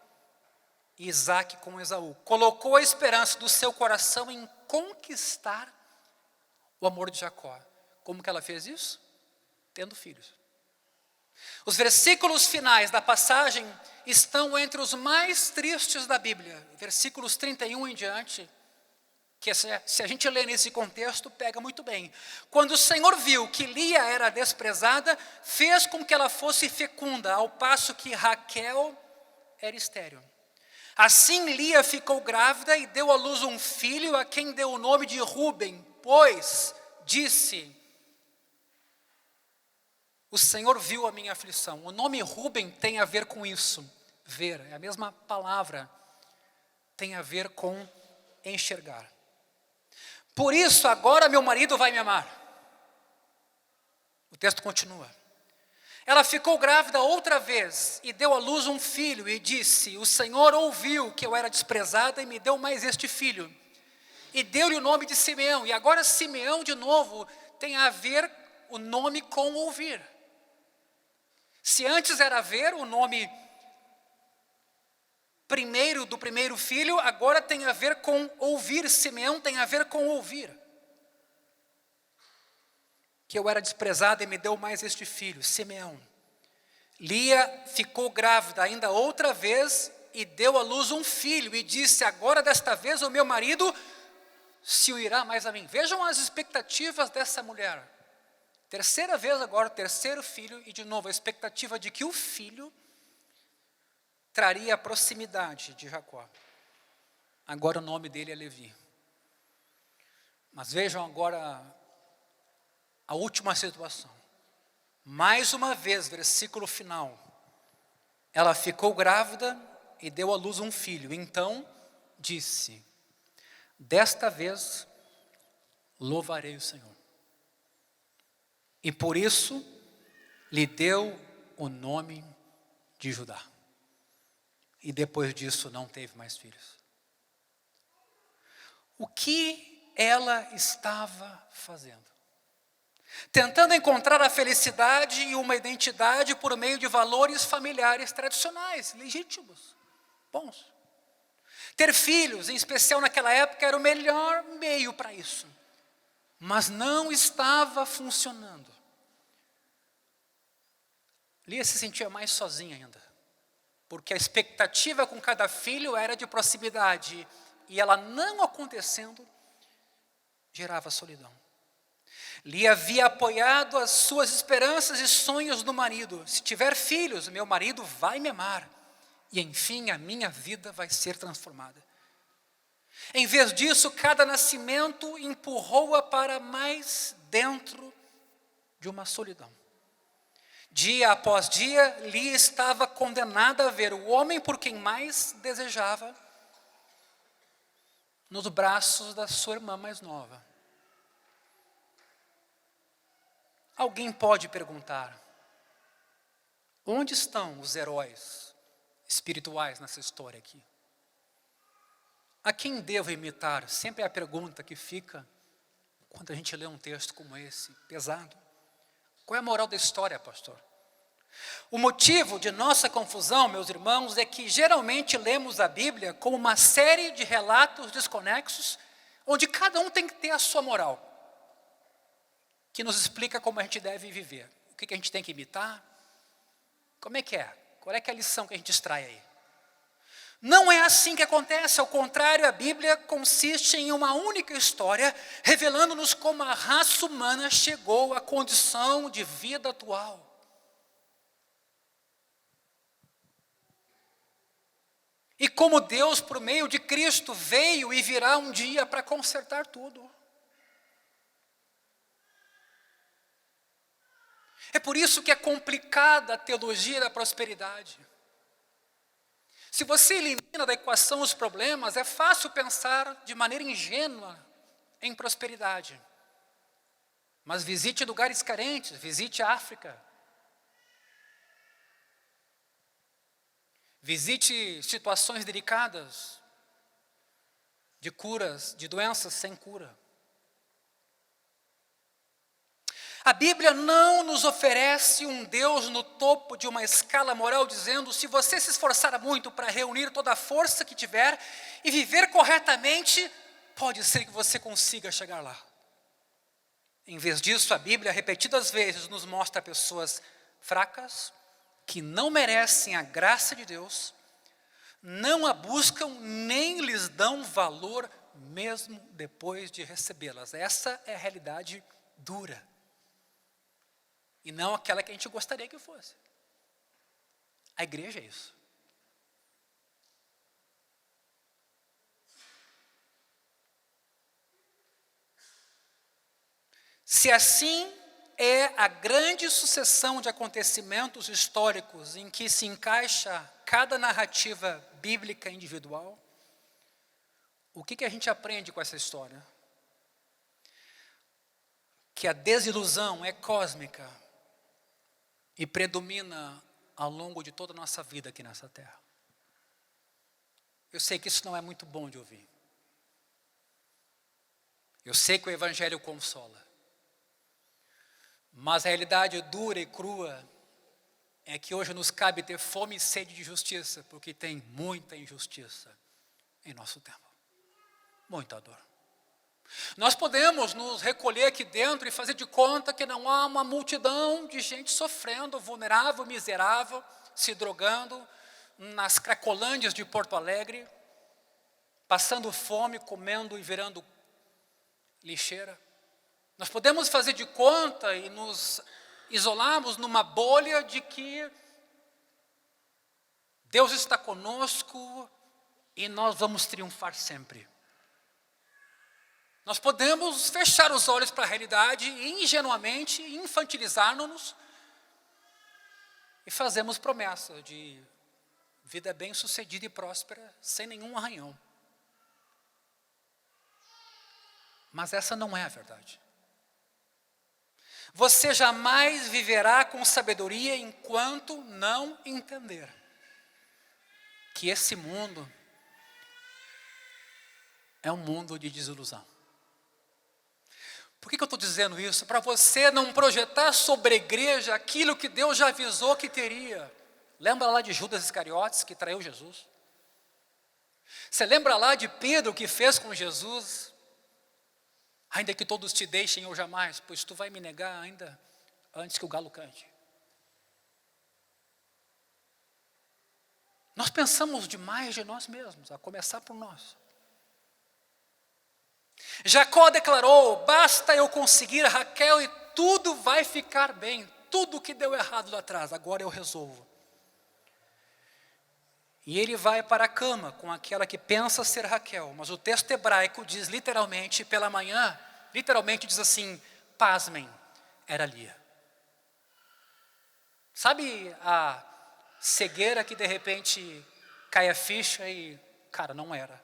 e Isaac com Esaú. Colocou a esperança do seu coração em conquistar o amor de Jacó. Como que ela fez isso? Tendo filhos. Os versículos finais da passagem estão entre os mais tristes da Bíblia. Versículos 31 em diante, que se a gente ler nesse contexto, pega muito bem. Quando o Senhor viu que Lia era desprezada, fez com que ela fosse fecunda, ao passo que Raquel era estéril. Assim Lia ficou grávida e deu à luz um filho, a quem deu o nome de Ruben, pois disse: o Senhor viu a minha aflição. O nome Ruben tem a ver com isso, ver, é a mesma palavra, tem a ver com enxergar. Por isso agora meu marido vai me amar. O texto continua. Ela ficou grávida outra vez e deu à luz um filho e disse: o Senhor ouviu que eu era desprezada e me deu mais este filho. E deu-lhe o nome de Simeão. E agora Simeão de novo tem a ver o nome com ouvir. Se antes era ver, o nome primeiro do primeiro filho, agora tem a ver com ouvir. Simeão tem a ver com ouvir. Que eu era desprezada e me deu mais este filho, Simeão. Lia ficou grávida ainda outra vez e deu à luz um filho e disse: agora desta vez o meu marido se unirá mais a mim. Vejam as expectativas dessa mulher. Terceira vez agora, o terceiro filho, e de novo a expectativa de que o filho traria a proximidade de Jacó. Agora o nome dele é Levi. Mas vejam agora a última situação. Mais uma vez, versículo final. Ela ficou grávida e deu à luz um filho. Então disse: desta vez louvarei o Senhor. E por isso lhe deu o nome de Judá. E depois disso não teve mais filhos. O que ela estava fazendo? tentando encontrar a felicidade e uma identidade por meio de valores familiares tradicionais, legítimos, bons. Ter filhos, em especial naquela época, era o melhor meio para isso. Mas não estava funcionando. Lia se sentia mais sozinha ainda, porque a expectativa com cada filho era de proximidade, e ela não acontecendo, gerava solidão. Lia havia apoiado as suas esperanças e sonhos no marido. Se tiver filhos, meu marido vai me amar, e enfim a minha vida vai ser transformada. Em vez disso, cada nascimento empurrou-a para mais dentro de uma solidão. Dia após dia, Lia estava condenada a ver o homem por quem mais desejava nos braços da sua irmã mais nova. Alguém pode perguntar: onde estão os heróis espirituais nessa história aqui? A quem devo imitar? Sempre é a pergunta que fica quando a gente lê um texto como esse, pesado. Qual é a moral da história, pastor? O motivo de nossa confusão, meus irmãos, é que geralmente lemos a Bíblia como uma série de relatos desconexos, onde cada um tem que ter a sua moral, que nos explica como a gente deve viver. O que a gente tem que imitar? Como é que é? Qual é que é a lição que a gente extrai aí? Não é assim que acontece, ao contrário, a Bíblia consiste em uma única história, revelando-nos como a raça humana chegou à condição de vida atual. E como Deus, por meio de Cristo, veio e virá um dia para consertar tudo. É por isso que é complicada a teologia da prosperidade. Se você elimina da equação os problemas, é fácil pensar de maneira ingênua em prosperidade. Mas visite lugares carentes, visite a África. Visite situações delicadas de curas, de doenças sem cura. A Bíblia não nos oferece um Deus no topo de uma escala moral, dizendo: se você se esforçar muito para reunir toda a força que tiver e viver corretamente, pode ser que você consiga chegar lá. Em vez disso, a Bíblia repetidas vezes nos mostra pessoas fracas, que não merecem a graça de Deus, não a buscam nem lhes dão valor mesmo depois de recebê-las. Essa é a realidade dura. E não aquela que a gente gostaria que fosse. A igreja é isso. Se assim é a grande sucessão de acontecimentos históricos em que se encaixa cada narrativa bíblica individual, o que a gente aprende com essa história? Que a desilusão é cósmica e predomina ao longo de toda a nossa vida aqui nessa terra. Eu sei que isso não é muito bom de ouvir. Eu sei que o Evangelho consola. Mas a realidade dura e crua é que hoje nos cabe ter fome e sede de justiça, porque tem muita injustiça em nosso tempo. Muita dor. Nós podemos nos recolher aqui dentro e fazer de conta que não há uma multidão de gente sofrendo, vulnerável, miserável, se drogando nas cracolândias de Porto Alegre, passando fome, comendo e virando lixeira. Nós podemos fazer de conta e nos isolarmos numa bolha de que Deus está conosco e nós vamos triunfar sempre. Nós podemos fechar os olhos para a realidade e ingenuamente infantilizar-nos e fazemos promessa de vida bem-sucedida e próspera sem nenhum arranhão. Mas essa não é a verdade. Você jamais viverá com sabedoria enquanto não entender que esse mundo é um mundo de desilusão. Por que eu estou dizendo isso? Para você não projetar sobre a igreja aquilo que Deus já avisou que teria. Lembra lá de Judas Iscariotes que traiu Jesus? Você lembra lá de Pedro que fez com Jesus? Ainda que todos te deixem, eu jamais, pois tu vai me negar ainda antes que o galo cante. Nós pensamos demais de nós mesmos, a começar por nós. Jacó declarou: basta eu conseguir Raquel e tudo vai ficar bem. Tudo que deu errado lá atrás, agora eu resolvo. E ele vai para a cama com aquela que pensa ser Raquel, mas o texto hebraico diz literalmente, pela manhã, literalmente diz assim: pasmem, era Lia. Sabe a cegueira que de repente cai a ficha e, cara, não era.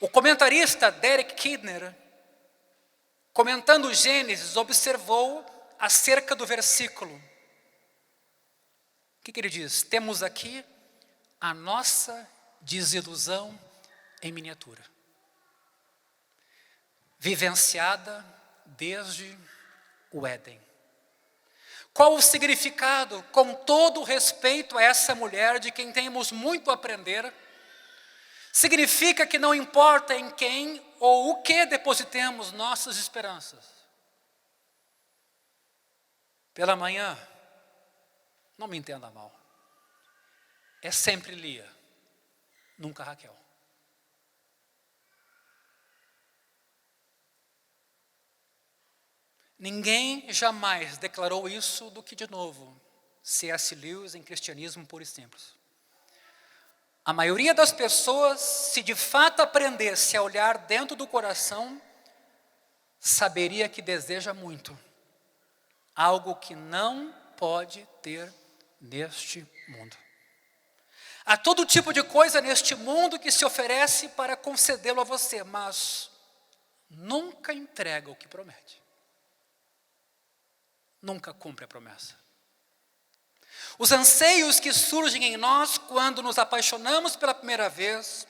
O comentarista Derek Kidner, comentando Gênesis, observou acerca do versículo. O que ele diz? Temos aqui a nossa desilusão em miniatura, vivenciada desde o Éden. Qual o significado, com todo o respeito a essa mulher de quem temos muito a aprender? Significa que não importa em quem ou o que depositemos nossas esperanças. Pela manhã, não me entenda mal, é sempre Lia, nunca Raquel. Ninguém jamais declarou isso do que, de novo, C.S. Lewis em Cristianismo Puro e Simples. A maioria das pessoas, se de fato aprendesse a olhar dentro do coração, saberia que deseja muito, algo que não pode ter neste mundo. Há todo tipo de coisa neste mundo que se oferece para concedê-lo a você, mas nunca entrega o que promete. Nunca cumpre a promessa. Os anseios que surgem em nós quando nos apaixonamos pela primeira vez,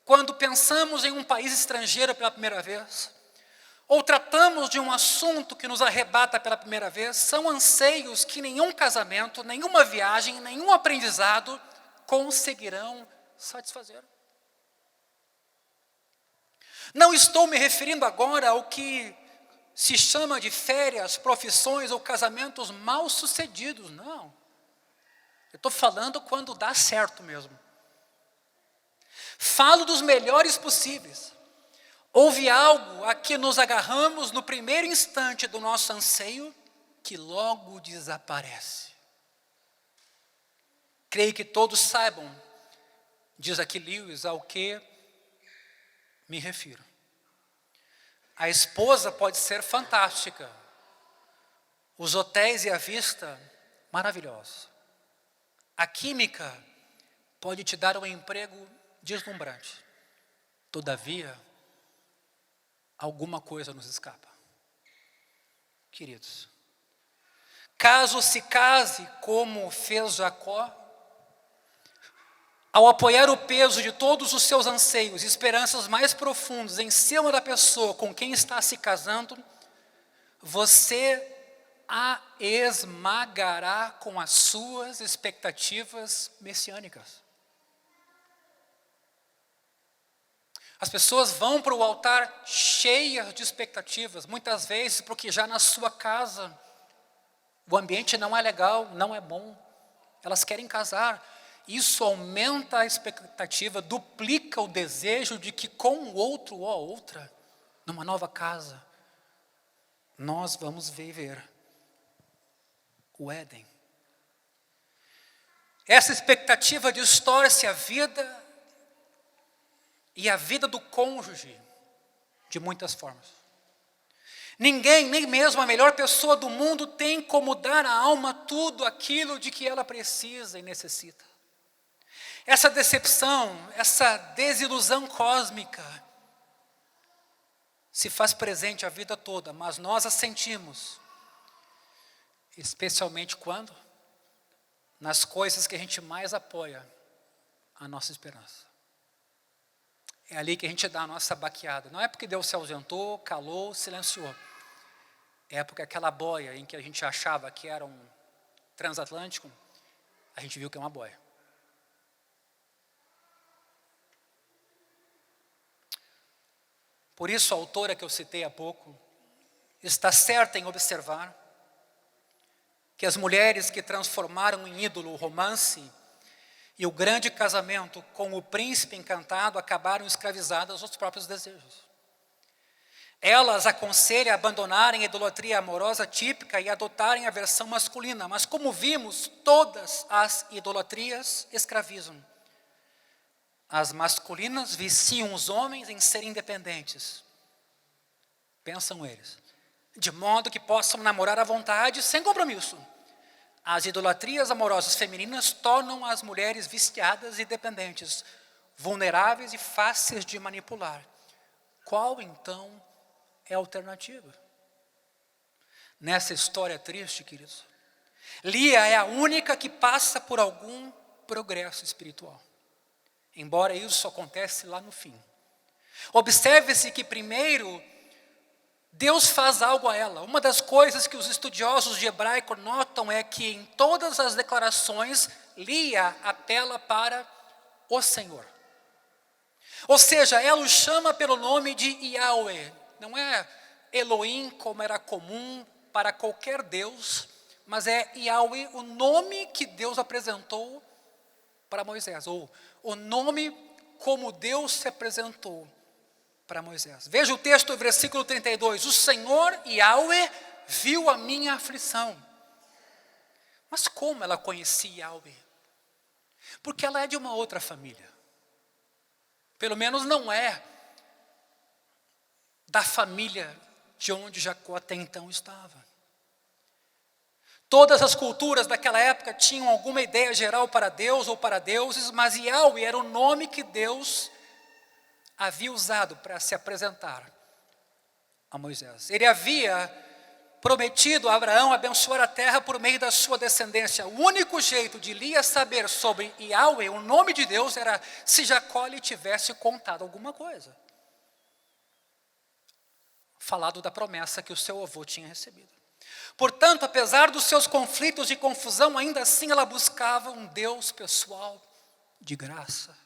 quando pensamos em um país estrangeiro pela primeira vez, ou tratamos de um assunto que nos arrebata pela primeira vez, são anseios que nenhum casamento, nenhuma viagem, nenhum aprendizado conseguirão satisfazer. Não estou me referindo agora ao que se chama de férias, profissões ou casamentos mal sucedidos, não. Eu estou falando quando dá certo mesmo. Falo dos melhores possíveis. Houve algo a que nos agarramos no primeiro instante do nosso anseio que logo desaparece. Creio que todos saibam, diz aqui Lewis, ao que me refiro. A esposa pode ser fantástica, os hotéis e a vista maravilhosos. A química pode te dar um emprego deslumbrante. Todavia, alguma coisa nos escapa. Queridos, caso se case como fez Jacó, ao apoiar o peso de todos os seus anseios e esperanças mais profundos em cima da pessoa com quem está se casando, você a esmagará com as suas expectativas messiânicas. As pessoas vão para o altar cheias de expectativas, muitas vezes porque já na sua casa o ambiente não é legal, não é bom. Elas querem casar. Isso aumenta a expectativa, duplica o desejo de que com o outro ou a outra, numa nova casa, nós vamos viver o Éden. Essa expectativa distorce a vida e a vida do cônjuge de muitas formas. Ninguém, nem mesmo a melhor pessoa do mundo, tem como dar à alma tudo aquilo de que ela precisa e necessita. Essa decepção, essa desilusão cósmica se faz presente a vida toda, mas nós a sentimos, especialmente quando? Nas coisas que a gente mais apoia a nossa esperança. É ali que a gente dá a nossa baqueada. Não é porque Deus se ausentou, calou, silenciou. É porque aquela boia em que a gente achava que era um transatlântico, a gente viu que é uma boia. Por isso a autora que eu citei há pouco está certa em observar que as mulheres que transformaram em ídolo o romance e o grande casamento com o príncipe encantado acabaram escravizadas aos próprios desejos. Elas aconselham a abandonarem a idolatria amorosa típica e adotarem a versão masculina, mas como vimos, todas as idolatrias escravizam. As masculinas viciam os homens em serem independentes, pensam eles, de modo que possam namorar à vontade, sem compromisso. As idolatrias amorosas femininas tornam as mulheres viciadas e dependentes, vulneráveis e fáceis de manipular. Qual, então, é a alternativa? Nessa história triste, queridos, Lia é a única que passa por algum progresso espiritual, embora isso acontece lá no fim. Observe-se que primeiro Deus faz algo a ela. Uma das coisas que os estudiosos de hebraico notam é que em todas as declarações, Lia apela para o Senhor. Ou seja, ela o chama pelo nome de Yahweh. Não é Elohim, como era comum para qualquer Deus, mas é Yahweh, o nome que Deus apresentou para Moisés, ou o nome como Deus se apresentou para Moisés. Veja o texto, versículo 32. O Senhor, Yahweh, viu a minha aflição. Mas como ela conhecia Yahweh? Porque ela é de uma outra família. Pelo menos não é da família de onde Jacó até então estava. Todas as culturas daquela época tinham alguma ideia geral para Deus ou para deuses, mas Yahweh era o nome que Deus havia usado para se apresentar a Moisés. Ele havia prometido a Abraão abençoar a terra por meio da sua descendência. O único jeito de Lia saber sobre Yahweh, o nome de Deus, era se Jacó lhe tivesse contado alguma coisa. Falado da promessa que o seu avô tinha recebido. Portanto, apesar dos seus conflitos e confusão, ainda assim ela buscava um Deus pessoal de graça.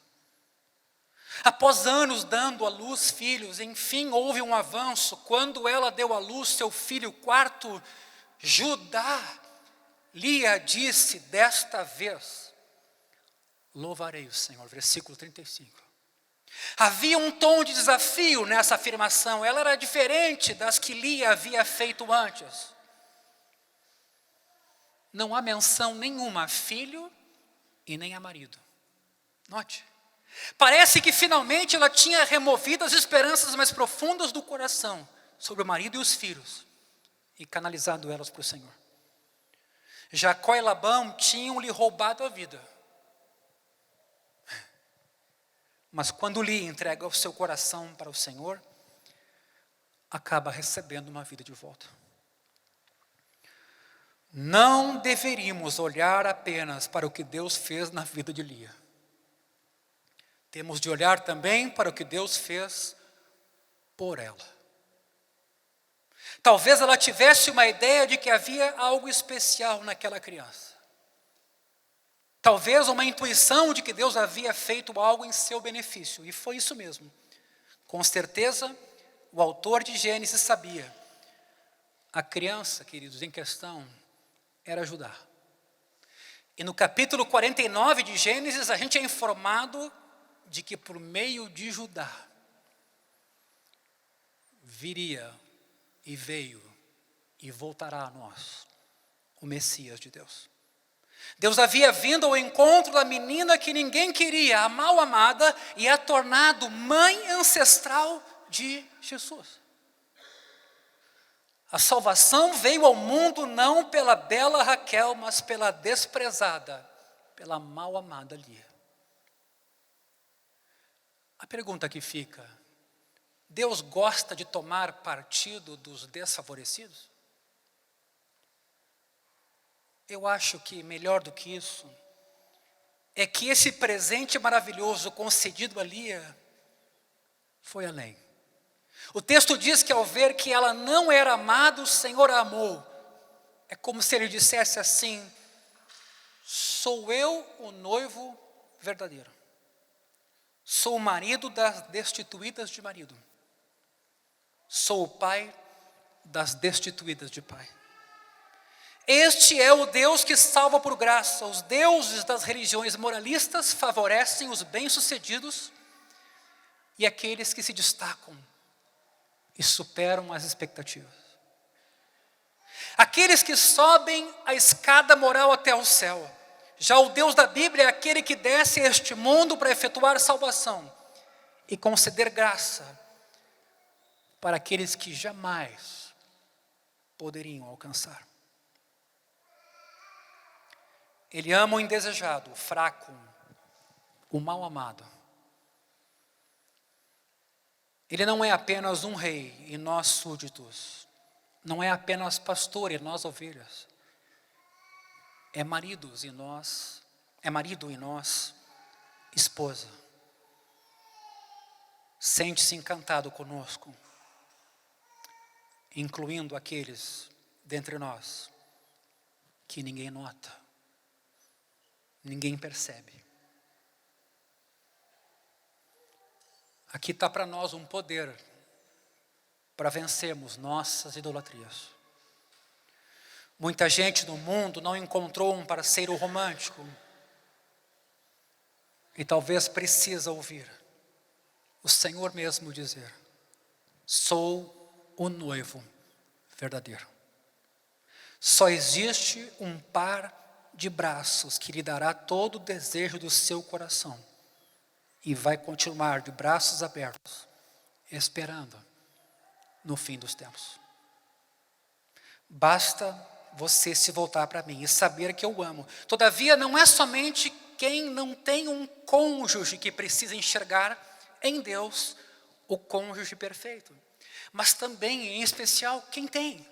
Após anos dando à luz filhos, enfim houve um avanço. Quando ela deu à luz seu filho quarto, Judá, Lia disse, desta vez, louvarei o Senhor. Versículo 35. Havia um tom de desafio nessa afirmação. Ela era diferente das que Lia havia feito antes. Não há menção nenhuma a filho e nem a marido. Note. Parece que finalmente ela tinha removido as esperanças mais profundas do coração sobre o marido e os filhos e canalizado elas para o Senhor. Jacó e Labão tinham-lhe roubado a vida. Mas quando Lia entrega o seu coração para o Senhor, acaba recebendo uma vida de volta. Não deveríamos olhar apenas para o que Deus fez na vida de Lia. Temos de olhar também para o que Deus fez por ela. Talvez ela tivesse uma ideia de que havia algo especial naquela criança. Talvez uma intuição de que Deus havia feito algo em seu benefício. E foi isso mesmo. Com certeza, o autor de Gênesis sabia. A criança, queridos, em questão era Judá. E no capítulo 49 de Gênesis, a gente é informado de que por meio de Judá viria e veio e voltará a nós o Messias de Deus. Deus havia vindo ao encontro da menina que ninguém queria, a mal amada, e a tornado mãe ancestral de Jesus. A salvação veio ao mundo não pela bela Raquel, mas pela desprezada, pela mal amada Lia. A pergunta que fica: Deus gosta de tomar partido dos desfavorecidos? Eu acho que melhor do que isso, é que esse presente maravilhoso concedido a Lia foi além. O texto diz que ao ver que ela não era amada, o Senhor a amou. É como se ele dissesse assim: sou eu o noivo verdadeiro. Sou o marido das destituídas de marido. Sou o pai das destituídas de pai. Este é o Deus que salva por graça. Os deuses das religiões moralistas favorecem os bem-sucedidos e aqueles que se destacam e superam as expectativas. Aqueles que sobem a escada moral até o céu. Já o Deus da Bíblia é aquele que desce a este mundo para efetuar salvação e conceder graça para aqueles que jamais poderiam alcançar. Ele ama o indesejado, o fraco, o mal amado. Ele não é apenas um rei e nós súditos. Não é apenas pastor e nós ovelhas. É marido e nós esposa. Sente-se encantado conosco, incluindo aqueles dentre nós que ninguém nota, ninguém percebe. Aqui está para nós um poder para vencermos nossas idolatrias. Muita gente no mundo não encontrou um parceiro romântico e talvez precisa ouvir o Senhor mesmo dizer: sou o noivo verdadeiro. Só existe um par de braços que lhe dará todo o desejo do seu coração e vai continuar de braços abertos, esperando no fim dos tempos. Basta você se voltar para mim e saber que eu amo. Todavia, não é somente quem não tem um cônjuge que precisa enxergar em Deus o cônjuge perfeito, mas também, em especial, quem tem.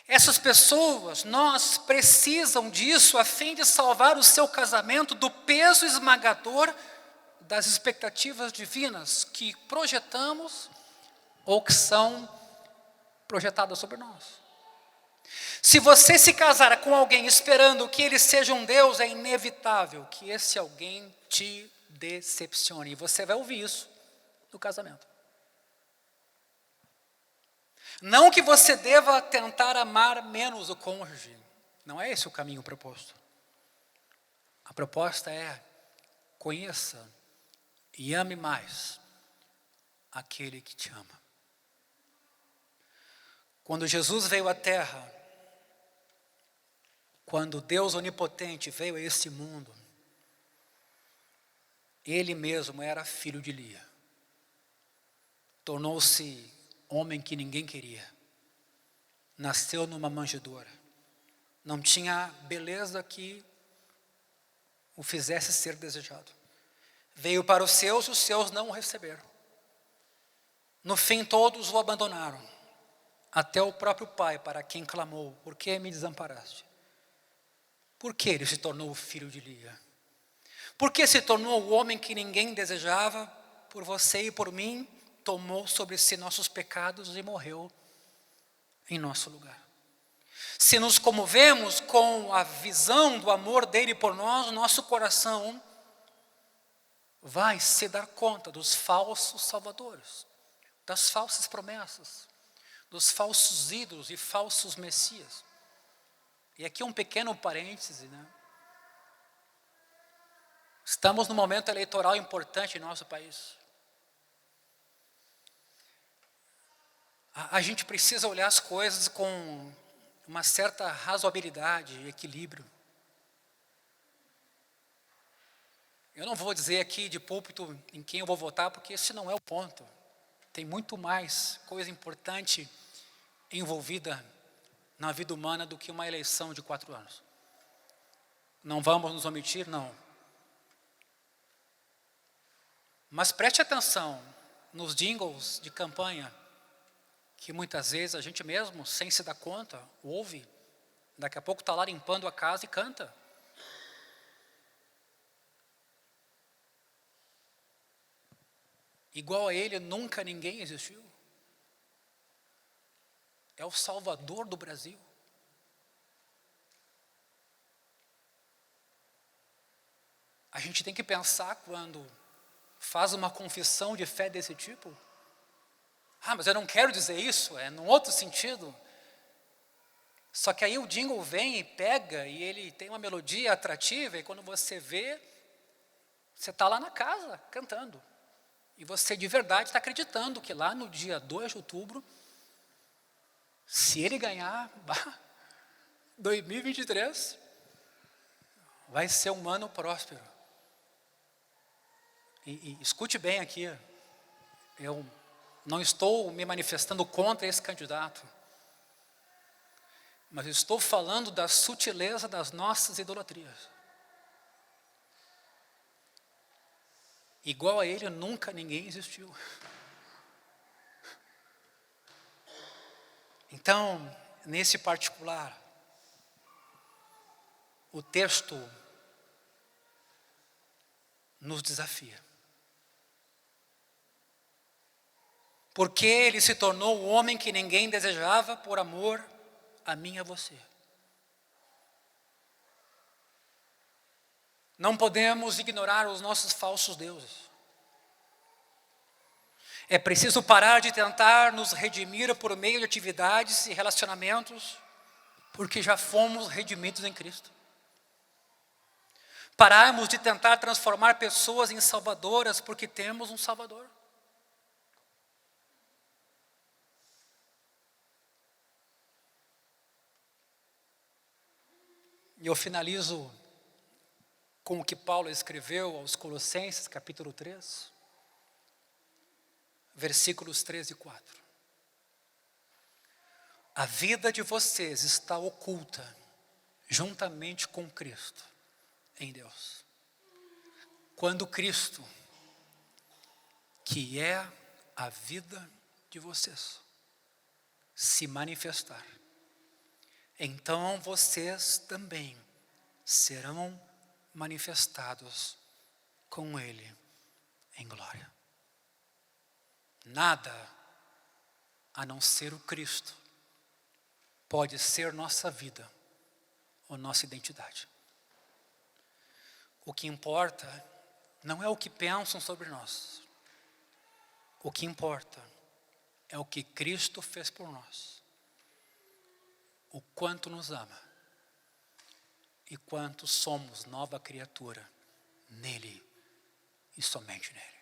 Essas pessoas, nós precisam disso a fim de salvar o seu casamento do peso esmagador das expectativas divinas que projetamos ou que são projetadas sobre nós. Se você se casar com alguém esperando que ele seja um Deus, é inevitável que esse alguém te decepcione. E você vai ouvir isso no casamento. Não que você deva tentar amar menos o cônjuge. Não é esse o caminho proposto. A proposta é: conheça e ame mais aquele que te ama. Quando Jesus veio à terra, quando Deus onipotente veio a esse mundo, Ele mesmo era filho de Lia. Tornou-se homem que ninguém queria. Nasceu numa manjedoura. Não tinha beleza que o fizesse ser desejado. Veio para os seus não o receberam. No fim, todos o abandonaram. Até o próprio pai, para quem clamou: por que me desamparaste? Por que ele se tornou o filho de Lia? Por que se tornou o homem que ninguém desejava? Por você e por mim, tomou sobre si nossos pecados e morreu em nosso lugar. Se nos comovemos com a visão do amor dele por nós, nosso coração vai se dar conta dos falsos salvadores, das falsas promessas, dos falsos ídolos e falsos messias. E aqui um pequeno parêntese, né? Estamos num momento eleitoral importante em nosso país. A gente precisa olhar as coisas com uma certa razoabilidade e equilíbrio. Eu não vou dizer aqui de púlpito em quem eu vou votar, porque esse não é o ponto. Tem muito mais coisa importante envolvida na vida humana do que uma eleição de 4 anos. Não vamos nos omitir, não. Mas preste atenção nos jingles de campanha, que muitas vezes a gente mesmo, sem se dar conta, ouve. Daqui a pouco está lá limpando a casa e canta. Igual a ele nunca ninguém existiu. É o Salvador do Brasil. A gente tem que pensar quando faz uma confissão de fé desse tipo. Mas eu não quero dizer isso, é num outro sentido. Só que aí o jingle vem e pega, e ele tem uma melodia atrativa, e quando você vê, você está lá na casa, cantando. E você de verdade está acreditando que lá no dia 2 de outubro, se ele ganhar, 2023, vai ser um ano próspero. E escute bem aqui, eu não estou me manifestando contra esse candidato, mas estou falando da sutileza das nossas idolatrias. Igual a ele nunca ninguém existiu. Então, nesse particular, o texto nos desafia. Porque ele se tornou o homem que ninguém desejava por amor a mim e a você. Não podemos ignorar os nossos falsos deuses. É preciso parar de tentar nos redimir por meio de atividades e relacionamentos, porque já fomos redimidos em Cristo. Pararmos de tentar transformar pessoas em salvadoras, porque temos um Salvador. E eu finalizo com o que Paulo escreveu aos Colossenses, capítulo 3, versículos 3 e 4. A vida de vocês está oculta, juntamente com Cristo, em Deus. Quando Cristo, que é a vida de vocês, se manifestar, então vocês também serão manifestados com Ele em glória. Nada, a não ser o Cristo, pode ser nossa vida ou nossa identidade. O que importa não é o que pensam sobre nós. O que importa é o que Cristo fez por nós. O quanto nos ama e quanto somos nova criatura nele e somente nele.